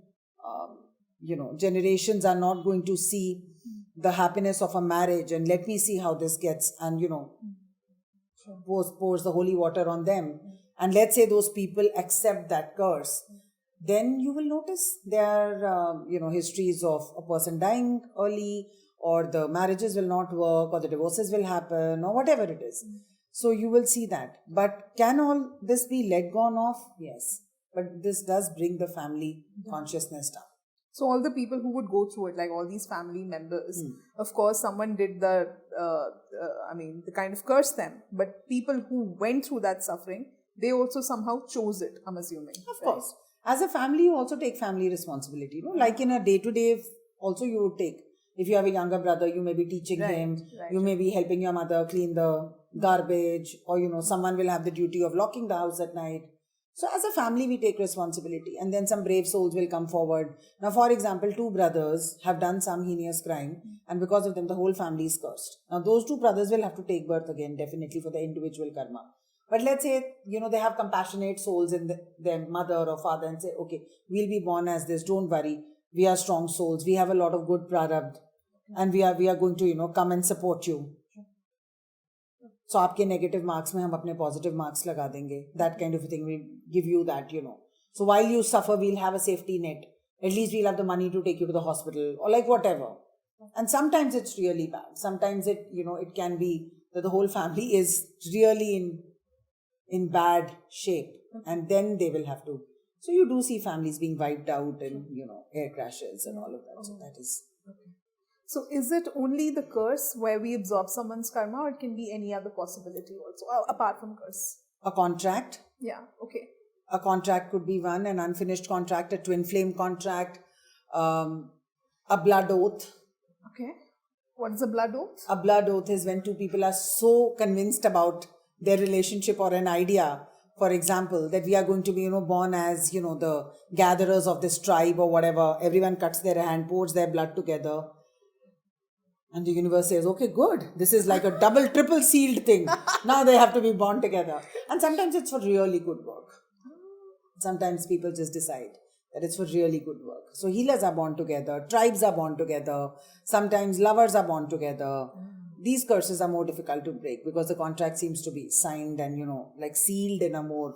generations are not going to see the happiness of a marriage, and let me see how this gets, and, you know, pours the holy water on them. And let's say those people accept that curse. Then you will notice there are, histories of a person dying early, or the marriages will not work, or the divorces will happen, or whatever it is. So you will see that. But can all this be let gone of? Yes. But this does bring the family consciousness down.
So all the people who would go through it, like all these family members, of course, someone did the kind of curse them. But people who went through that suffering, they also somehow chose it, I'm assuming.
Of course. As a family, you also take family responsibility. You know? Like in a day-to-day, also you would take. If you have a younger brother, you may be teaching him. Right. You may be helping your mother clean the garbage. Or, you know, someone will have the duty of locking the house at night. So as a family, we take responsibility. And then some brave souls will come forward. Now, for example, 2 brothers have done some heinous crime. And because of them, the whole family is cursed. Now, those 2 brothers will have to take birth again, definitely, for the individual karma. But let's say, you know, they have compassionate souls in their mother or father and say, okay, we'll be born as this. Don't worry. We are strong souls. We have a lot of good prarabdha. And we are going to, you know, come and support you. So, आपके negative marks में हम अपने positive marks लगा देंगे. That kind of a thing will give you that, you know. So while you suffer, we'll have a safety net. At least we'll have the money to take you to the hospital or like whatever. And sometimes it's really bad. Sometimes it, it can be that the whole family is really in bad shape, and then they will have to. So you do see families being wiped out and, air crashes and all of that. So that is.
Okay. So is it only the curse where we absorb someone's karma, or it can be any other possibility also, apart from curse?
A contract.
Yeah, okay.
A contract could be one, an unfinished contract, a twin flame contract, a blood oath.
Okay. What is a blood oath?
A blood oath is when two people are so convinced about their relationship or an idea, for example, that we are going to be, born as, the gatherers of this tribe or whatever. Everyone cuts their hand, pours their blood together. And the universe says, okay, good. This is like a double, triple sealed thing. Now they have to be born together. And sometimes it's for really good work. Sometimes people just decide that it's for really good work. So healers are born together, tribes are born together, sometimes lovers are born together. These curses are more difficult to break because the contract seems to be signed and, like sealed in a more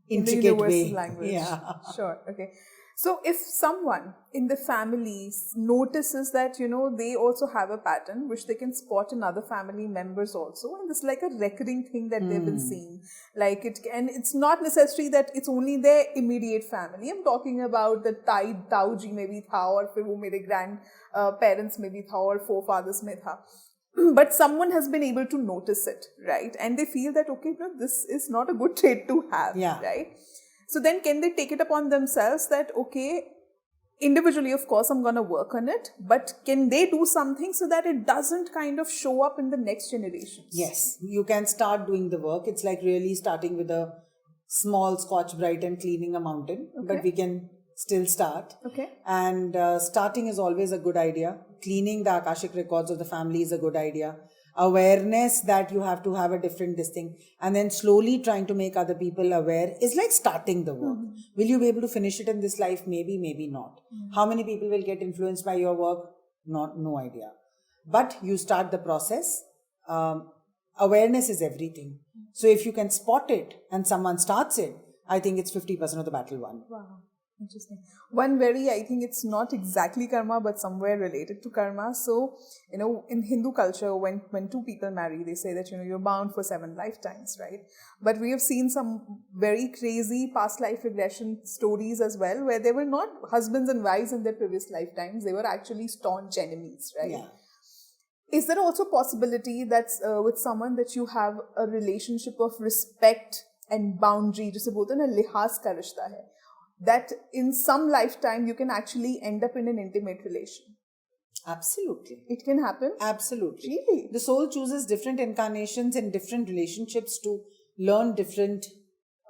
intricate way.
Language.
Yeah.
Sure. Okay. So if someone in the family notices that, they also have a pattern which they can spot in other family members also, and it's like a recurring thing that they've been seeing. Like and it's not necessary that it's only their immediate family. I'm talking about the Tauji maybe tha, or फिर वो मेरे grandparents maybe tha, or forefathers mein tha. But someone has been able to notice it, right? And they feel that, okay, no, this is not a good trait to have, right? So then can they take it upon themselves that, okay, individually, of course, I'm going to work on it, but can they do something so that it doesn't kind of show up in the next generations?
Yes, you can start doing the work. It's like really starting with a small Scotch-Brite and cleaning a mountain, but we can still start.
Okay.
And starting is always a good idea. Cleaning the Akashic records of the family is a good idea. Awareness that you have to have a different this thing, and then slowly trying to make other people aware is like starting the work. Will you be able to finish it in this life? Maybe, maybe not. How many people will get influenced by your work? No idea. But you start the process. Awareness is everything. So if you can spot it and someone starts it, I think it's 50% of the battle won.
Wow. Interesting. One I think it's not exactly karma, but somewhere related to karma. So, in Hindu culture, when two people marry, they say that, you're bound for 7 lifetimes, right? But we have seen some very crazy past life regression stories as well, where they were not husbands and wives in their previous lifetimes. They were actually staunch enemies, right?
Yeah.
Is there also a possibility that with someone that you have a relationship of respect and boundary, जिसे बोलते हैं ना लिहाज का रिश्ता है, that in some lifetime you can actually end up in an intimate relation?
Absolutely.
It can happen?
Absolutely.
Really?
The soul chooses different incarnations and different relationships to learn different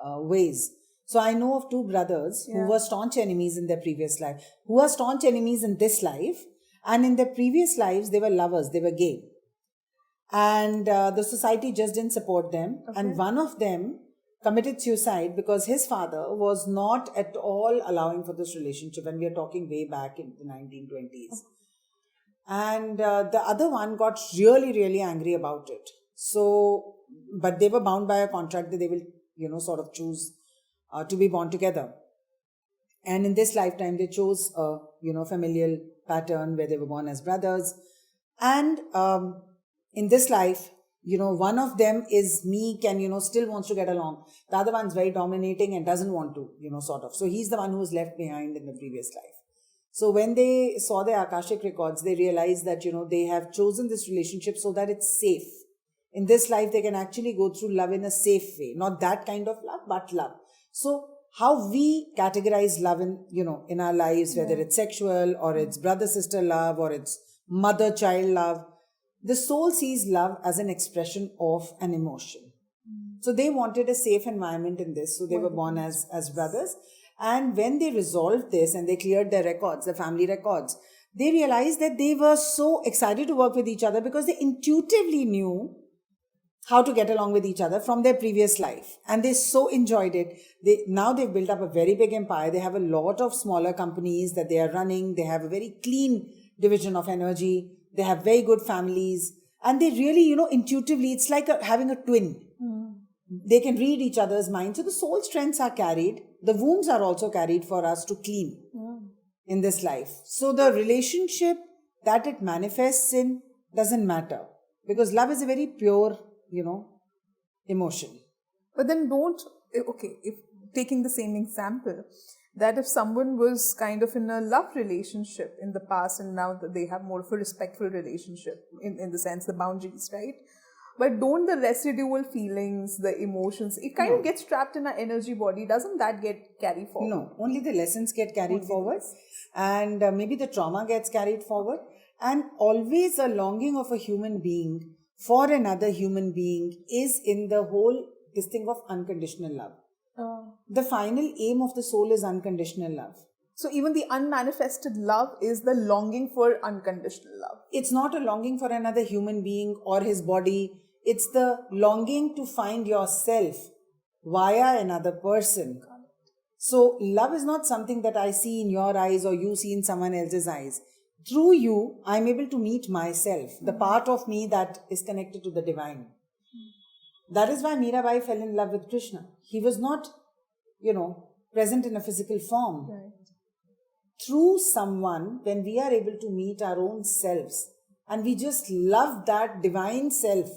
ways. So I know of 2 brothers who were staunch enemies in their previous life, who are staunch enemies in this life, and in their previous lives they were lovers, they were gay. And the society just didn't support them. Okay. And one of them committed suicide because his father was not at all allowing for this relationship, and we are talking way back in the 1920s. And the other one got really, really angry about it. So, but they were bound by a contract that they will, sort of choose to be born together. And in this lifetime, they chose a, familial pattern where they were born as brothers. And in this life, one of them is meek and, still wants to get along. The other one's very dominating and doesn't want to, sort of. So he's the one who was left behind in the previous life. So when they saw their Akashic records, they realized that, they have chosen this relationship so that it's safe. In this life, they can actually go through love in a safe way. Not that kind of love, but love. So how we categorize love in our lives, whether it's sexual or it's brother-sister love or it's mother-child love, the soul sees love as an expression of an emotion. So they wanted a safe environment in this. So they were born as brothers. And when they resolved this and they cleared their records, the family records, they realized that they were so excited to work with each other because they intuitively knew how to get along with each other from their previous life. And they so enjoyed it. Now they've built up a very big empire. They have a lot of smaller companies that they are running. They have a very clean division of energy. They have very good families. And they really, intuitively, it's like having a twin. They can read each other's minds. So the soul strengths are carried. The wounds are also carried for us to clean in this life. So the relationship that it manifests in doesn't matter, because love is a very pure, emotion.
But then if taking the same example, that if someone was kind of in a love relationship in the past and now that they have more of a respectful relationship in the sense the boundaries, right? But don't the residual feelings, the emotions, it kind of gets trapped in our energy body. Doesn't that get carried forward?
No, only the lessons get carried forward, and maybe the trauma gets carried forward. And always a longing of a human being for another human being is in the whole this thing of unconditional love. The final aim of the soul is unconditional love.
So even the unmanifested love is the longing for unconditional love.
It's not a longing for another human being or his body. It's the longing to find yourself via another person. So love is not something that I see in your eyes or you see in someone else's eyes. Through you, I'm able to meet myself, the part of me that is connected to the divine. That is why Mirabai fell in love with Krishna. He was not, present in a physical form.
Right.
Through someone, when we are able to meet our own selves and we just love that divine self,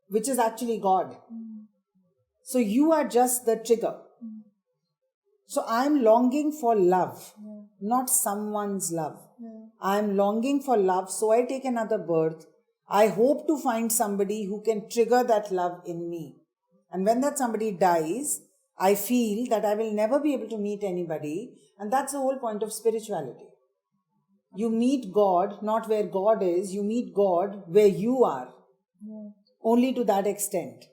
which is actually God. So you are just the trigger. So I'm longing for love, not someone's love. I'm longing for love, so I take another birth. I hope to find somebody who can trigger that love in me. And when that somebody dies, I feel that I will never be able to meet anybody. And that's the whole point of spirituality. You meet God not where God is, you meet God where you are. Only to that extent.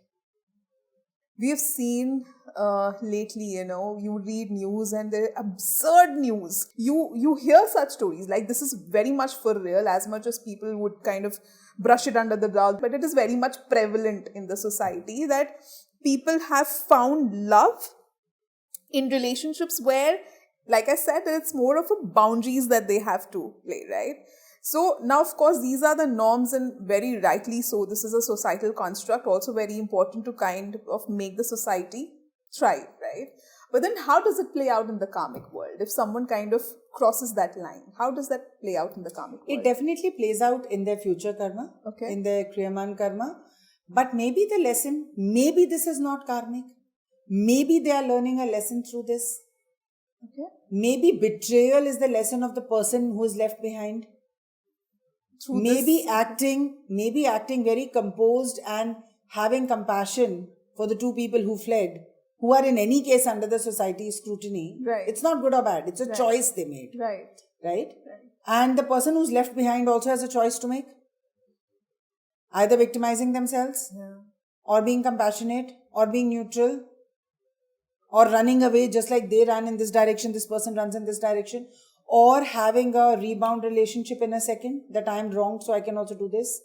We have seen lately, you read news and they're absurd news. You hear such stories like this is very much for real, as much as people would kind of brush it under the rug, but it is very much prevalent in the society that people have found love in relationships where, like I said, it's more of a boundaries that they have to play, right? So now, of course, these are the norms, and very rightly so. This is a societal construct, also very important to kind of make the society thrive, right? But then how does it play out in the karmic world? If someone kind of crosses that line, how does that play out in the karmic world?
It definitely plays out in their future karma, in their Kriyaman karma. But maybe the lesson, maybe this is not karmic. Maybe they are learning a lesson through this. Maybe betrayal is the lesson of the person who is left behind. Maybe acting very composed and having compassion for the two people who fled, who are in any case under the society's scrutiny.
Right.
It's not good or bad. It's a choice they made.
Right.
And the person who's left behind also has a choice to make. Either victimizing themselves, or being compassionate, or being neutral, or running away just like they ran in this direction, this person runs in this direction. Or having a rebound relationship in a second, that I'm wrong, so I can also do this.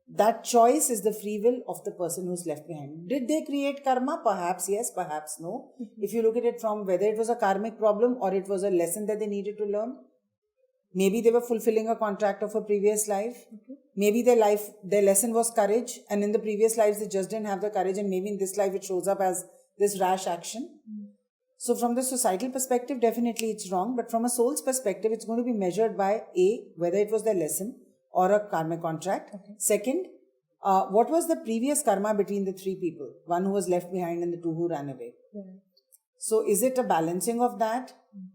That choice is the free will of the person who's left behind. Did they create karma? Perhaps yes, perhaps no. If you look at it from whether it was a karmic problem or it was a lesson that they needed to learn. Maybe they were fulfilling a contract of a previous life. Maybe their lesson was courage, and in the previous lives they just didn't have the courage, and maybe in this life it shows up as this rash action. So from the societal perspective, definitely it's wrong. But from a soul's perspective, it's going to be measured by whether it was their lesson or a karmic contract. Second, what was the previous karma between the three people? One who was left behind and the two who ran away. So is it a balancing of that?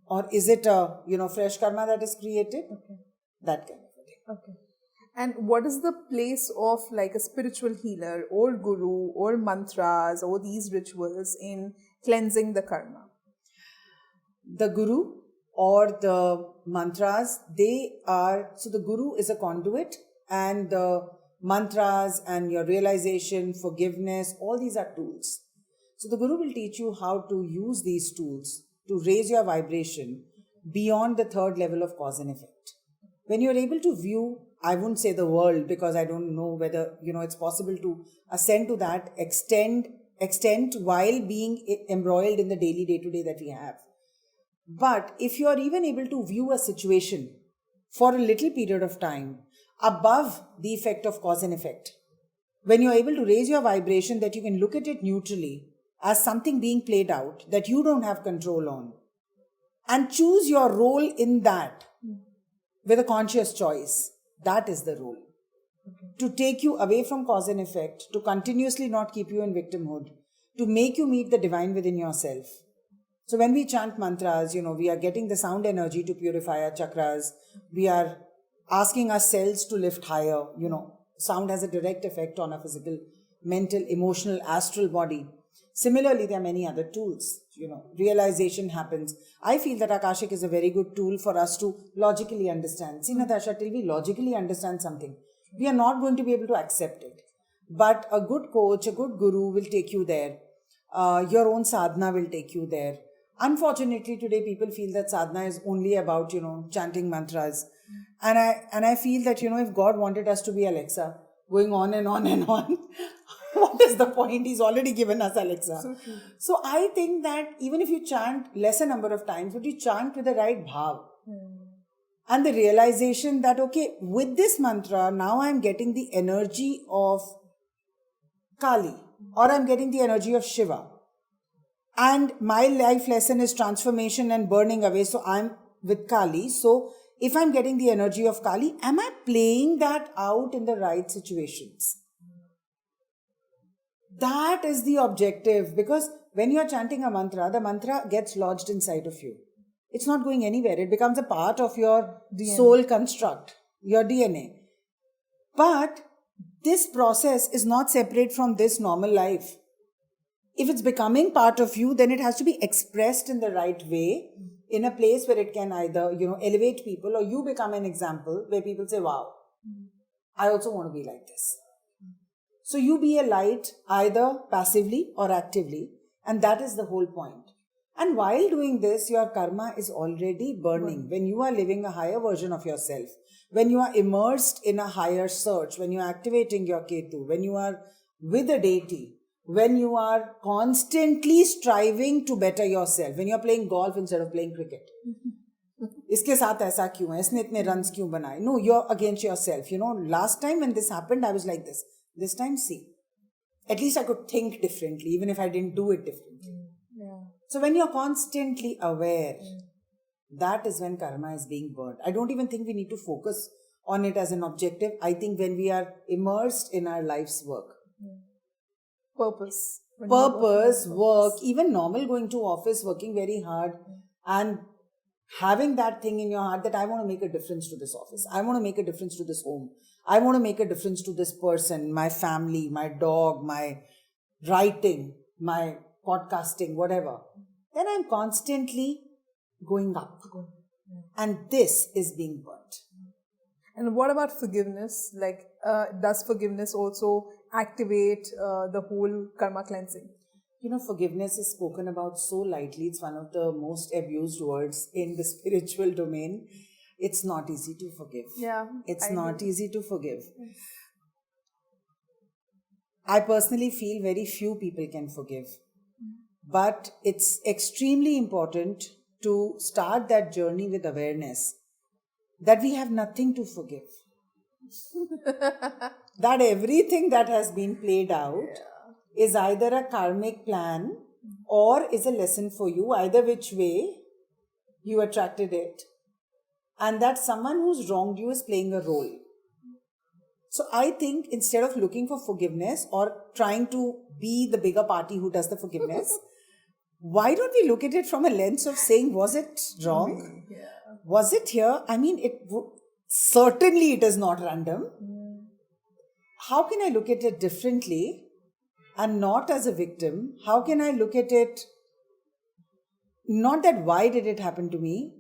Or is it a, fresh karma that is created? That kind of a thing.
And what is the place of like a spiritual healer or guru or mantras or these rituals in cleansing the karma?
The guru or the mantras, the guru is a conduit, and the mantras and your realization, forgiveness, all these are tools. So the guru will teach you how to use these tools to raise your vibration beyond the third level of cause and effect. When you're able to view, I wouldn't say the world, because I don't know whether, it's possible to ascend to that extent while being embroiled in the daily day-to-day that we have. But if you are even able to view a situation for a little period of time above the effect of cause and effect, when you're able to raise your vibration, that you can look at it neutrally as something being played out that you don't have control on, and choose your role in that with a conscious choice. That is the role. To take you away from cause and effect, to continuously not keep you in victimhood, to make you meet the divine within yourself. So when we chant mantras, we are getting the sound energy to purify our chakras. We are asking ourselves to lift higher. Sound has a direct effect on our physical, mental, emotional, astral body. Similarly, there are many other tools. Realization happens. I feel that Akashic is a very good tool for us to logically understand. See, Natasha, till we logically understand something, we are not going to be able to accept it. But a good coach, a good guru will take you there. Your own sadhana will take you there. Unfortunately, today people feel that sadhana is only about, chanting mantras. And I feel that, if God wanted us to be Alexa, going on and on and on, what is the point? He's already given us Alexa. So I think that even if you chant lesser number of times, but you chant with the right bhav. And the realization that, okay, with this mantra, now I'm getting the energy of Kali, or I'm getting the energy of Shiva. And my life lesson is transformation and burning away. So I'm with Kali. So if I'm getting the energy of Kali, am I playing that out in the right situations? That is the objective. Because when you're chanting a mantra, the mantra gets lodged inside of you. It's not going anywhere. It becomes a part of your soul construct, your DNA. But this process is not separate from this normal life. If it's becoming part of you, then it has to be expressed in the right way, in a place where it can either, elevate people, or you become an example where people say, wow, I also want to be like this. So you be a light either passively or actively, and that is the whole point. And while doing this, your karma is already burning. When you are living a higher version of yourself, when you are immersed in a higher search, when you are activating your Ketu, when you are with a deity, when you are constantly striving to better yourself, when you are playing golf instead of playing cricket. Iske saath aisa kyun hai? Isne itne runs kyun banaye? No, you're against yourself. Last time when this happened, I was like this. This time, see. At least I could think differently, even if I didn't do it differently. So when you're constantly aware, that is when karma is being burnt. I don't even think we need to focus on it as an objective. I think when we are immersed in our life's work.
Purpose,
work, even normal going to office, working very hard, and having that thing in your heart that I want to make a difference to this office. I want to make a difference to this home. I want to make a difference to this person, my family, my dog, my writing, my podcasting, whatever. Then I'm constantly going up. And this is being burnt.
And what about forgiveness? Does forgiveness also activate the whole karma cleansing?
Forgiveness is spoken about so lightly. It's one of the most abused words in the spiritual domain. It's not easy to forgive.
Yeah.
It's not easy to forgive. I personally feel very few people can forgive. But it's extremely important to start that journey with awareness that we have nothing to forgive. That everything that has been played out is either a karmic plan or is a lesson for you, either which way you attracted it. And that someone who's wronged you is playing a role. So I think instead of looking for forgiveness or trying to be the bigger party who does the forgiveness, why don't we look at it from a lens of saying, was it wrong?
Yeah.
Was it here? I mean, certainly it is not random. How can I look at it differently and not as a victim? How can I look at it, not that why did it happen to me?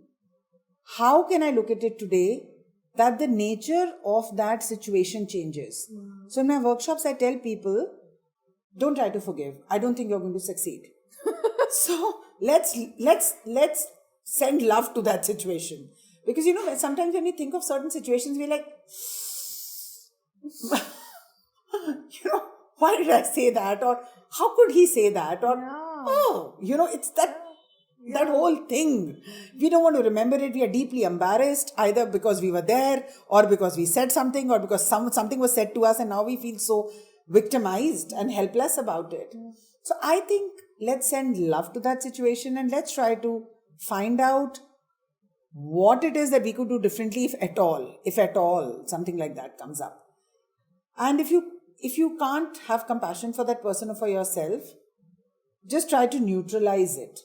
How can I look at it today that the nature of that situation changes? So in my workshops, I tell people, don't try to forgive. I don't think you're going to succeed. So let's send love to that situation. Because, sometimes when we think of certain situations, we're like, why did I say that? Or how could he say that? Or, it's that whole thing. We don't want to remember it. We are deeply embarrassed, either because we were there or because we said something or because something was said to us and now we feel so victimized and helpless about it. So I think let's send love to that situation and let's try to find out what it is that we could do differently, if at all something like that comes up. And if you can't have compassion for that person or for yourself, just try to neutralize it.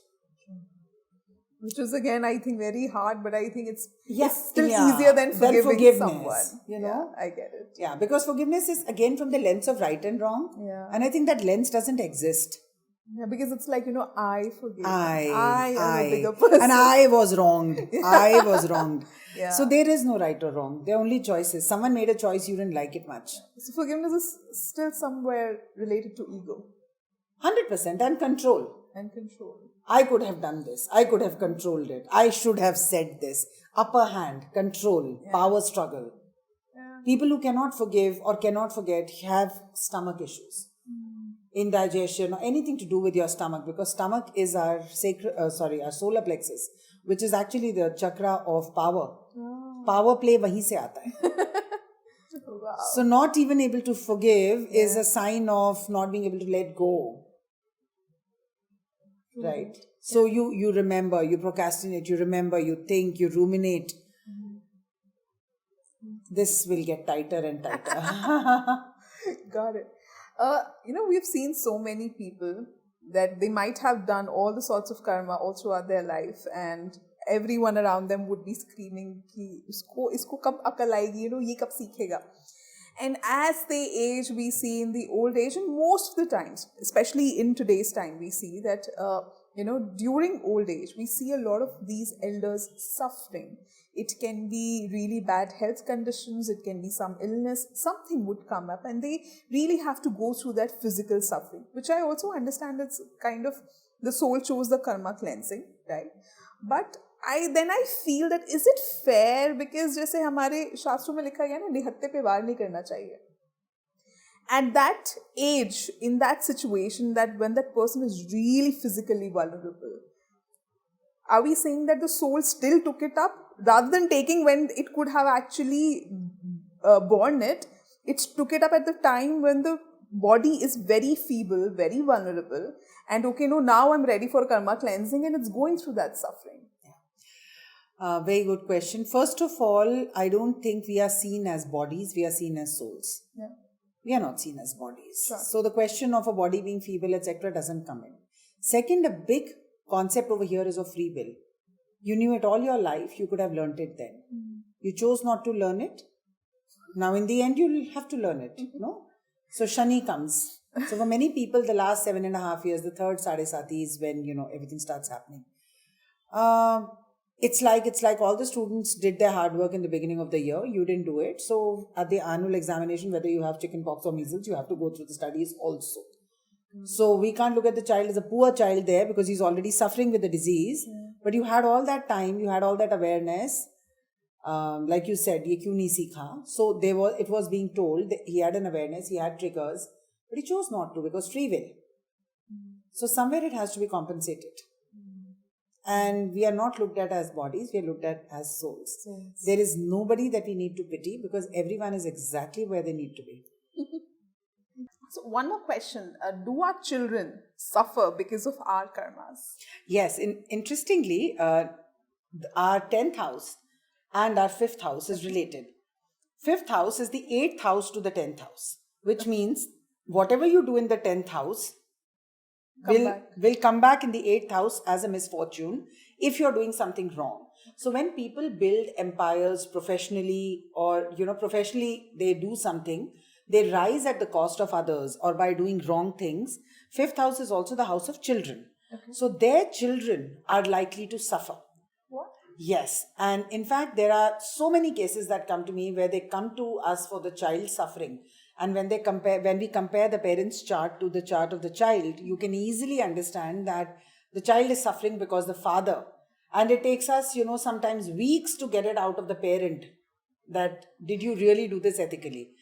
Which is again, I think, very hard, but I think it's
Yeah,
still
yeah,
easier than
than
forgiving someone.
you know?
Yeah, I get it.
Yeah, because forgiveness is again from the lens of right and wrong.
Yeah.
And I think that lens doesn't exist.
Yeah, because it's like, I forgive.
I
am a bigger person.
And I was wronged. I was wronged.
Yeah.
So there is no right or wrong. There are only choices. Someone made a choice, you didn't like it much.
So forgiveness is still somewhere related to ego
100% and control.
and control.
I could have done this. I could have controlled it. I should have said this. Upper hand, control, power struggle.
Yeah.
People who cannot forgive or cannot forget have stomach issues, indigestion, or anything to do with your stomach, because stomach is our our solar plexus, which is actually the chakra of power.
Oh.
Power play wahi se aata hai.
Wow.
So not even able to forgive is a sign of not being able to let go. Right. So you remember, you procrastinate, you remember, you think, you ruminate. This will get tighter and tighter.
Got it. We've seen so many people that they might have done all the sorts of karma all throughout their life, and everyone around them would be screaming ki isko kab akal aayegi, ye kab seekhega. And as they age, we see in the old age, and most of the times, especially in today's time, we see that during old age, we see a lot of these elders suffering. It can be really bad health conditions, it can be some illness, something would come up, and they really have to go through that physical suffering, which I also understand it's kind of the soul chose the karma cleansing, right? But I feel that is it fair, because जैसे हमारे शास्त्रों में लिखा गया ना, निहत्थे पे वार नहीं करना चाहिए. At that age, in that situation, that when that person is really physically vulnerable, are we saying that the soul still took it up rather than taking when it could have actually borne it? It took it up at the time when the body is very feeble, very vulnerable, and now I'm ready for karma cleansing, and it's going through that suffering.
Very good question. First of all, I don't think we are seen as bodies, we are seen as souls.
Yeah.
We are not seen as bodies.
Sure.
So the question of a body being feeble, etc. doesn't come in. Second, a big concept over here is of free will. You knew it all your life, you could have learnt it then. You chose not to learn it. Now in the end, you'll have to learn it. No? So Shani comes. So for many people, the last 7.5 years, the third Sadesati is when, everything starts happening. It's like all the students did their hard work in the beginning of the year. You didn't do it. So at the annual examination, whether you have chickenpox or measles, you have to go through the studies also. So we can't look at the child as a poor child there because he's already suffering with the disease. But you had all that time, you had all that awareness. Like you said, ye kyun nahi seekha? So it was being told that he had an awareness, he had triggers, but he chose not to because free will. So somewhere it has to be compensated. And we are not looked at as bodies, we are looked at as souls. There is nobody that we need to pity because everyone is exactly where they need to be.
So one more question. Do our children suffer because of our karmas?
Yes. Interestingly, our 10th house and our 5th house is related. 5th house is the 8th house to the 10th house, which means whatever you do in the 10th house will come back in the 8th house as a misfortune if you're doing something wrong. So when people build empires professionally or, professionally they do something, they rise at the cost of others or by doing wrong things. 5th house is also the house of children. Okay. So their children are likely to suffer.
What?
Yes. And in fact, there are so many cases that come to me where they come to us for the child suffering. And when we compare the parents' chart to the chart of the child, you can easily understand that the child is suffering because the father, and it takes us, sometimes weeks to get it out of the parent that, did you really do this ethically?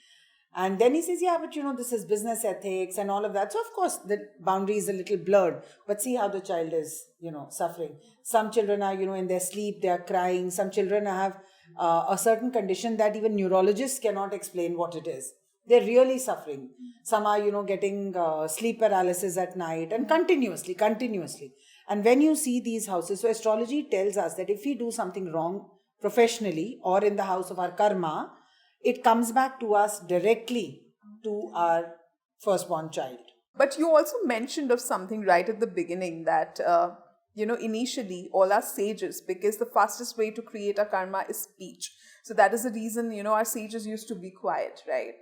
And then he says, yeah, but this is business ethics and all of that. So of course, the boundary is a little blurred, but see how the child is, suffering. Some children are, in their sleep, they are crying. Some children have a certain condition that even neurologists cannot explain what it is. They're really suffering. Some are, getting sleep paralysis at night and continuously. And when you see these houses, so astrology tells us that if we do something wrong professionally or in the house of our karma, it comes back to us directly to our firstborn child.
But you also mentioned of something right at the beginning that, initially all our sages, because the fastest way to create a karma is speech. So that is the reason, our sages used to be quiet, right?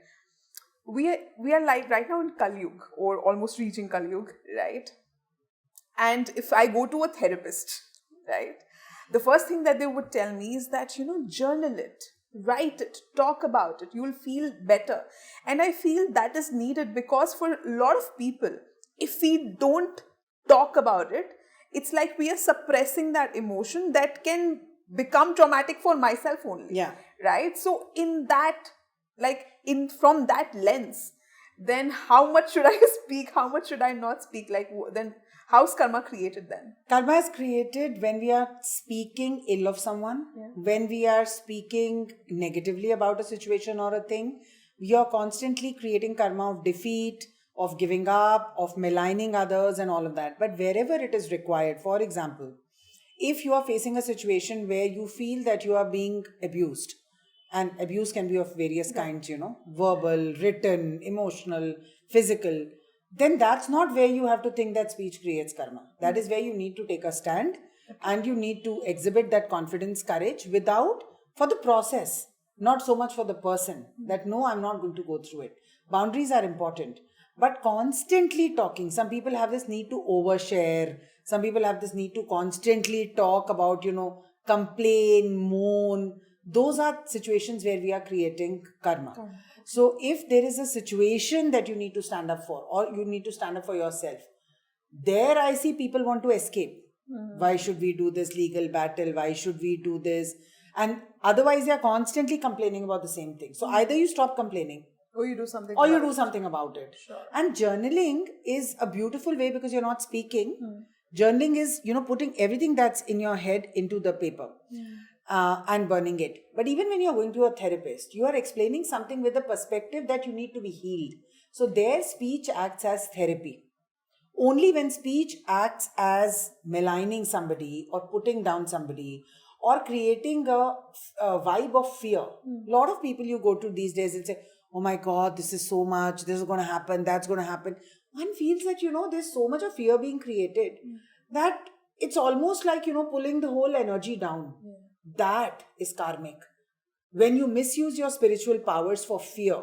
We are like right now in Kalyug or almost reaching Kalyug, right? And if I go to a therapist, right, the first thing that they would tell me is that, journal it, write it, talk about it, you'll feel better. And I feel that is needed because for a lot of people, if we don't talk about it, it's like we are suppressing that emotion that can become traumatic for myself only.
Yeah.
Right? So in that, from that lens, then how much should I speak? How much should I not speak? Then how's karma created then?
Karma is created when we are speaking ill of someone, when we are speaking negatively about a situation or a thing. We are constantly creating karma of defeat, of giving up, of maligning others and all of that. But wherever it is required, for example, if you are facing a situation where you feel that you are being abused, and abuse can be of various kinds, verbal, written, emotional, physical, then that's not where you have to think that speech creates karma. That is where you need to take a stand and you need to exhibit that confidence, courage for the process, not so much for the person that no, I'm not going to go through it. Boundaries are important, but constantly talking. Some people have this need to overshare. Some people have this need to constantly talk about, complain, moan. Those are situations where we are creating karma. So if there is a situation that you need to stand up for, or you need to stand up for yourself, there I see people want to escape. Why should we do this legal battle? Why should we do this? And otherwise they are constantly complaining about the same thing. So either you stop complaining,
or you do something
about it.
Sure.
And journaling is a beautiful way because you're not speaking. Journaling is, putting everything that's in your head into the paper. And burning it. But even when you're going to a therapist, you are explaining something with the perspective that you need to be healed. So their speech acts as therapy. Only when speech acts as maligning somebody or putting down somebody or creating a vibe of fear. A lot of people you go to these days will say, oh my God, this is so much, this is going to happen, that's going to happen. One feels that, there's so much of fear being created that it's almost like, pulling the whole energy down. That is karmic. When you misuse your spiritual powers for fear,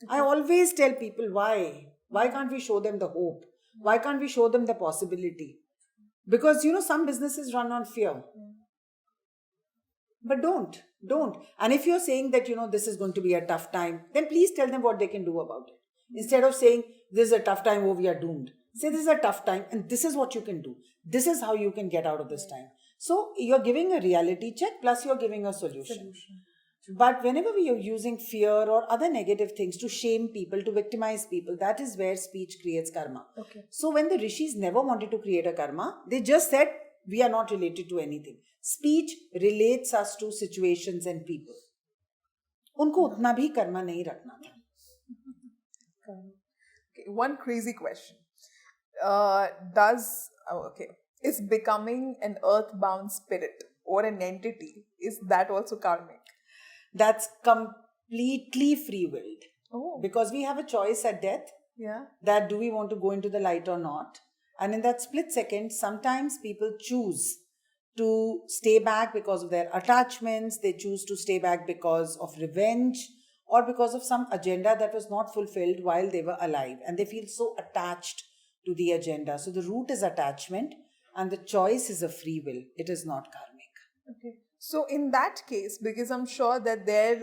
I always tell people why. Why can't we show them the hope? Why can't we show them the possibility? Because, some businesses run on fear. But don't. And if you're saying that, this is going to be a tough time, then please tell them what they can do about it. Instead of saying, this is a tough time, oh, we are doomed. Say, this is a tough time and this is what you can do. This is how you can get out of this time. So you're giving a reality check plus you're giving a solution. But whenever we are using fear or other negative things to shame people, to victimize people, that is where speech creates karma.
Okay.
So when the rishis never wanted to create a karma, they just said, we are not related to anything. Speech relates us to situations and people. उनको उतना भी कर्मा नहीं रखना था.
Okay, one crazy question. Is becoming an earthbound spirit or an entity, is that also karmic?
That's completely free-willed.
Oh.
Because we have a choice at death.
Yeah.
That do we want to go into the light or not? And in that split second, sometimes people choose to stay back because of their attachments. They choose to stay back because of revenge or because of some agenda that was not fulfilled while they were alive. And they feel so attached to the agenda. So the root is attachment and the choice is a free will. It is not karmic.
Okay. So in that case, because I'm sure that their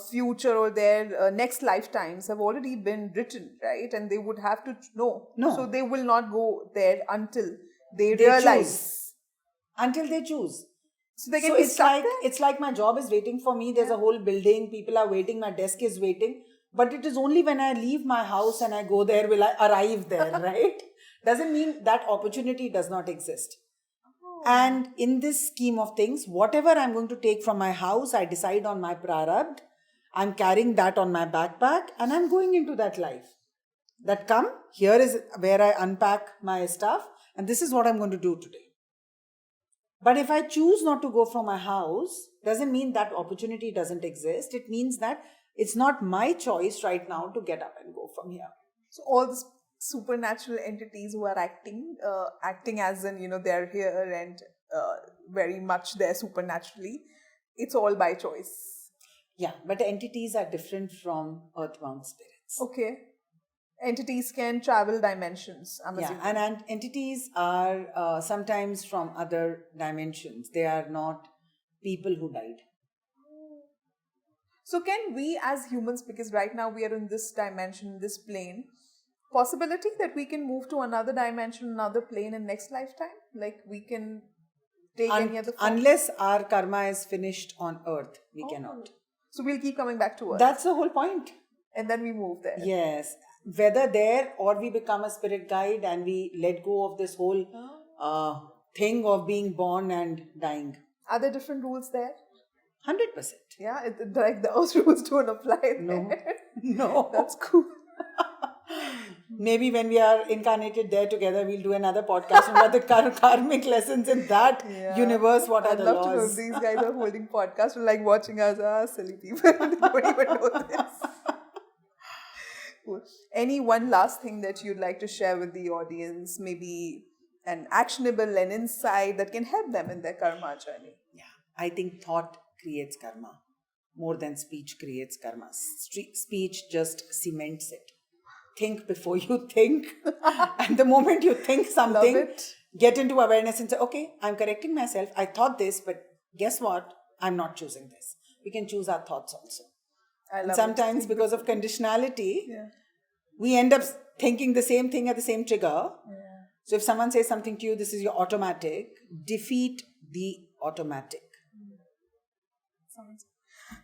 future or their next lifetimes have already been written, right? And they would have to know.
No.
So they will not go there until they realize.
Choose. Until they choose.
So they can be stuck there?
It's like my job is waiting for me. There's a whole building. People are waiting. My desk is waiting. But it is only when I leave my house and I go there will I arrive there, right? Doesn't mean that opportunity does not exist. And in this scheme of things, whatever I'm going to take from my house, I decide on my prarabdha. I'm carrying that on my backpack and I'm going into that life. That here is where I unpack my stuff and this is what I'm going to do today. But if I choose not to go from my house, doesn't mean that opportunity doesn't exist. It means that it's not my choice right now to get up and go from here.
So all the supernatural entities who are acting as in, they're here and very much there supernaturally, it's all by choice.
Yeah, but entities are different from earthbound spirits.
Okay. Entities can travel dimensions, I'm assuming.
And entities are sometimes from other dimensions. They are not people who died.
So can we as humans, because right now we are in this dimension, this plane, possibility that we can move to another dimension, another plane in next lifetime? Like we can take any other form?
Unless our karma is finished on earth, we cannot.
So we'll keep coming back to earth.
That's the whole point.
And then we move there.
Yes. Whether there or we become a spirit guide and we let go of this whole thing of being born and dying.
Are there different rules there?
100%.
Yeah, like the earth rules don't apply there.
No.
That's cool.
Maybe when we are incarnated there together, we'll do another podcast about the karmic lessons in that universe. What are the laws?
I'd love to know if these guys are holding podcasts or like watching us, silly people. They don't even know this. Cool. Any one last thing that you'd like to share with the audience? Maybe an actionable, an insight that can help them in their karma journey?
Yeah, I think thought creates karma more than speech creates karma. Speech just cements it. Think before you think. And the moment you think something, get into awareness and say, okay, I'm correcting myself. I thought this, but guess what? I'm not choosing this. We can choose our thoughts also. And sometimes because of conditionality, we end up thinking the same thing at the same trigger. Yeah. So if someone says something to you, this is your automatic, defeat the automatic.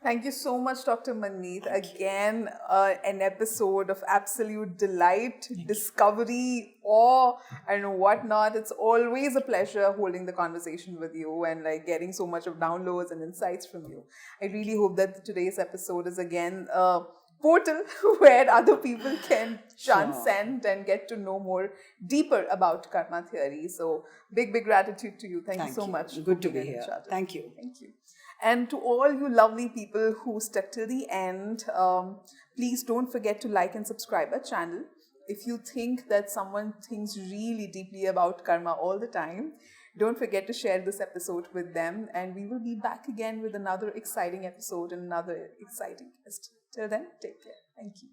Thank you so much, Dr. Manmeet. Again, an episode of absolute delight, discovery, awe, and whatnot. It's always a pleasure holding the conversation with you and like getting so much of downloads and insights from you. I really hope that today's episode is again a portal where other people can transcend and get to know more deeper about karma theory. So big gratitude to you. Thank you so much.
Good to be here. Thank you.
Thank you. And to all you lovely people who stuck till the end, please don't forget to like and subscribe our channel. If you think that someone thinks really deeply about karma all the time, don't forget to share this episode with them. And we will be back again with another exciting episode and another exciting guest. Till then, take care. Thank you.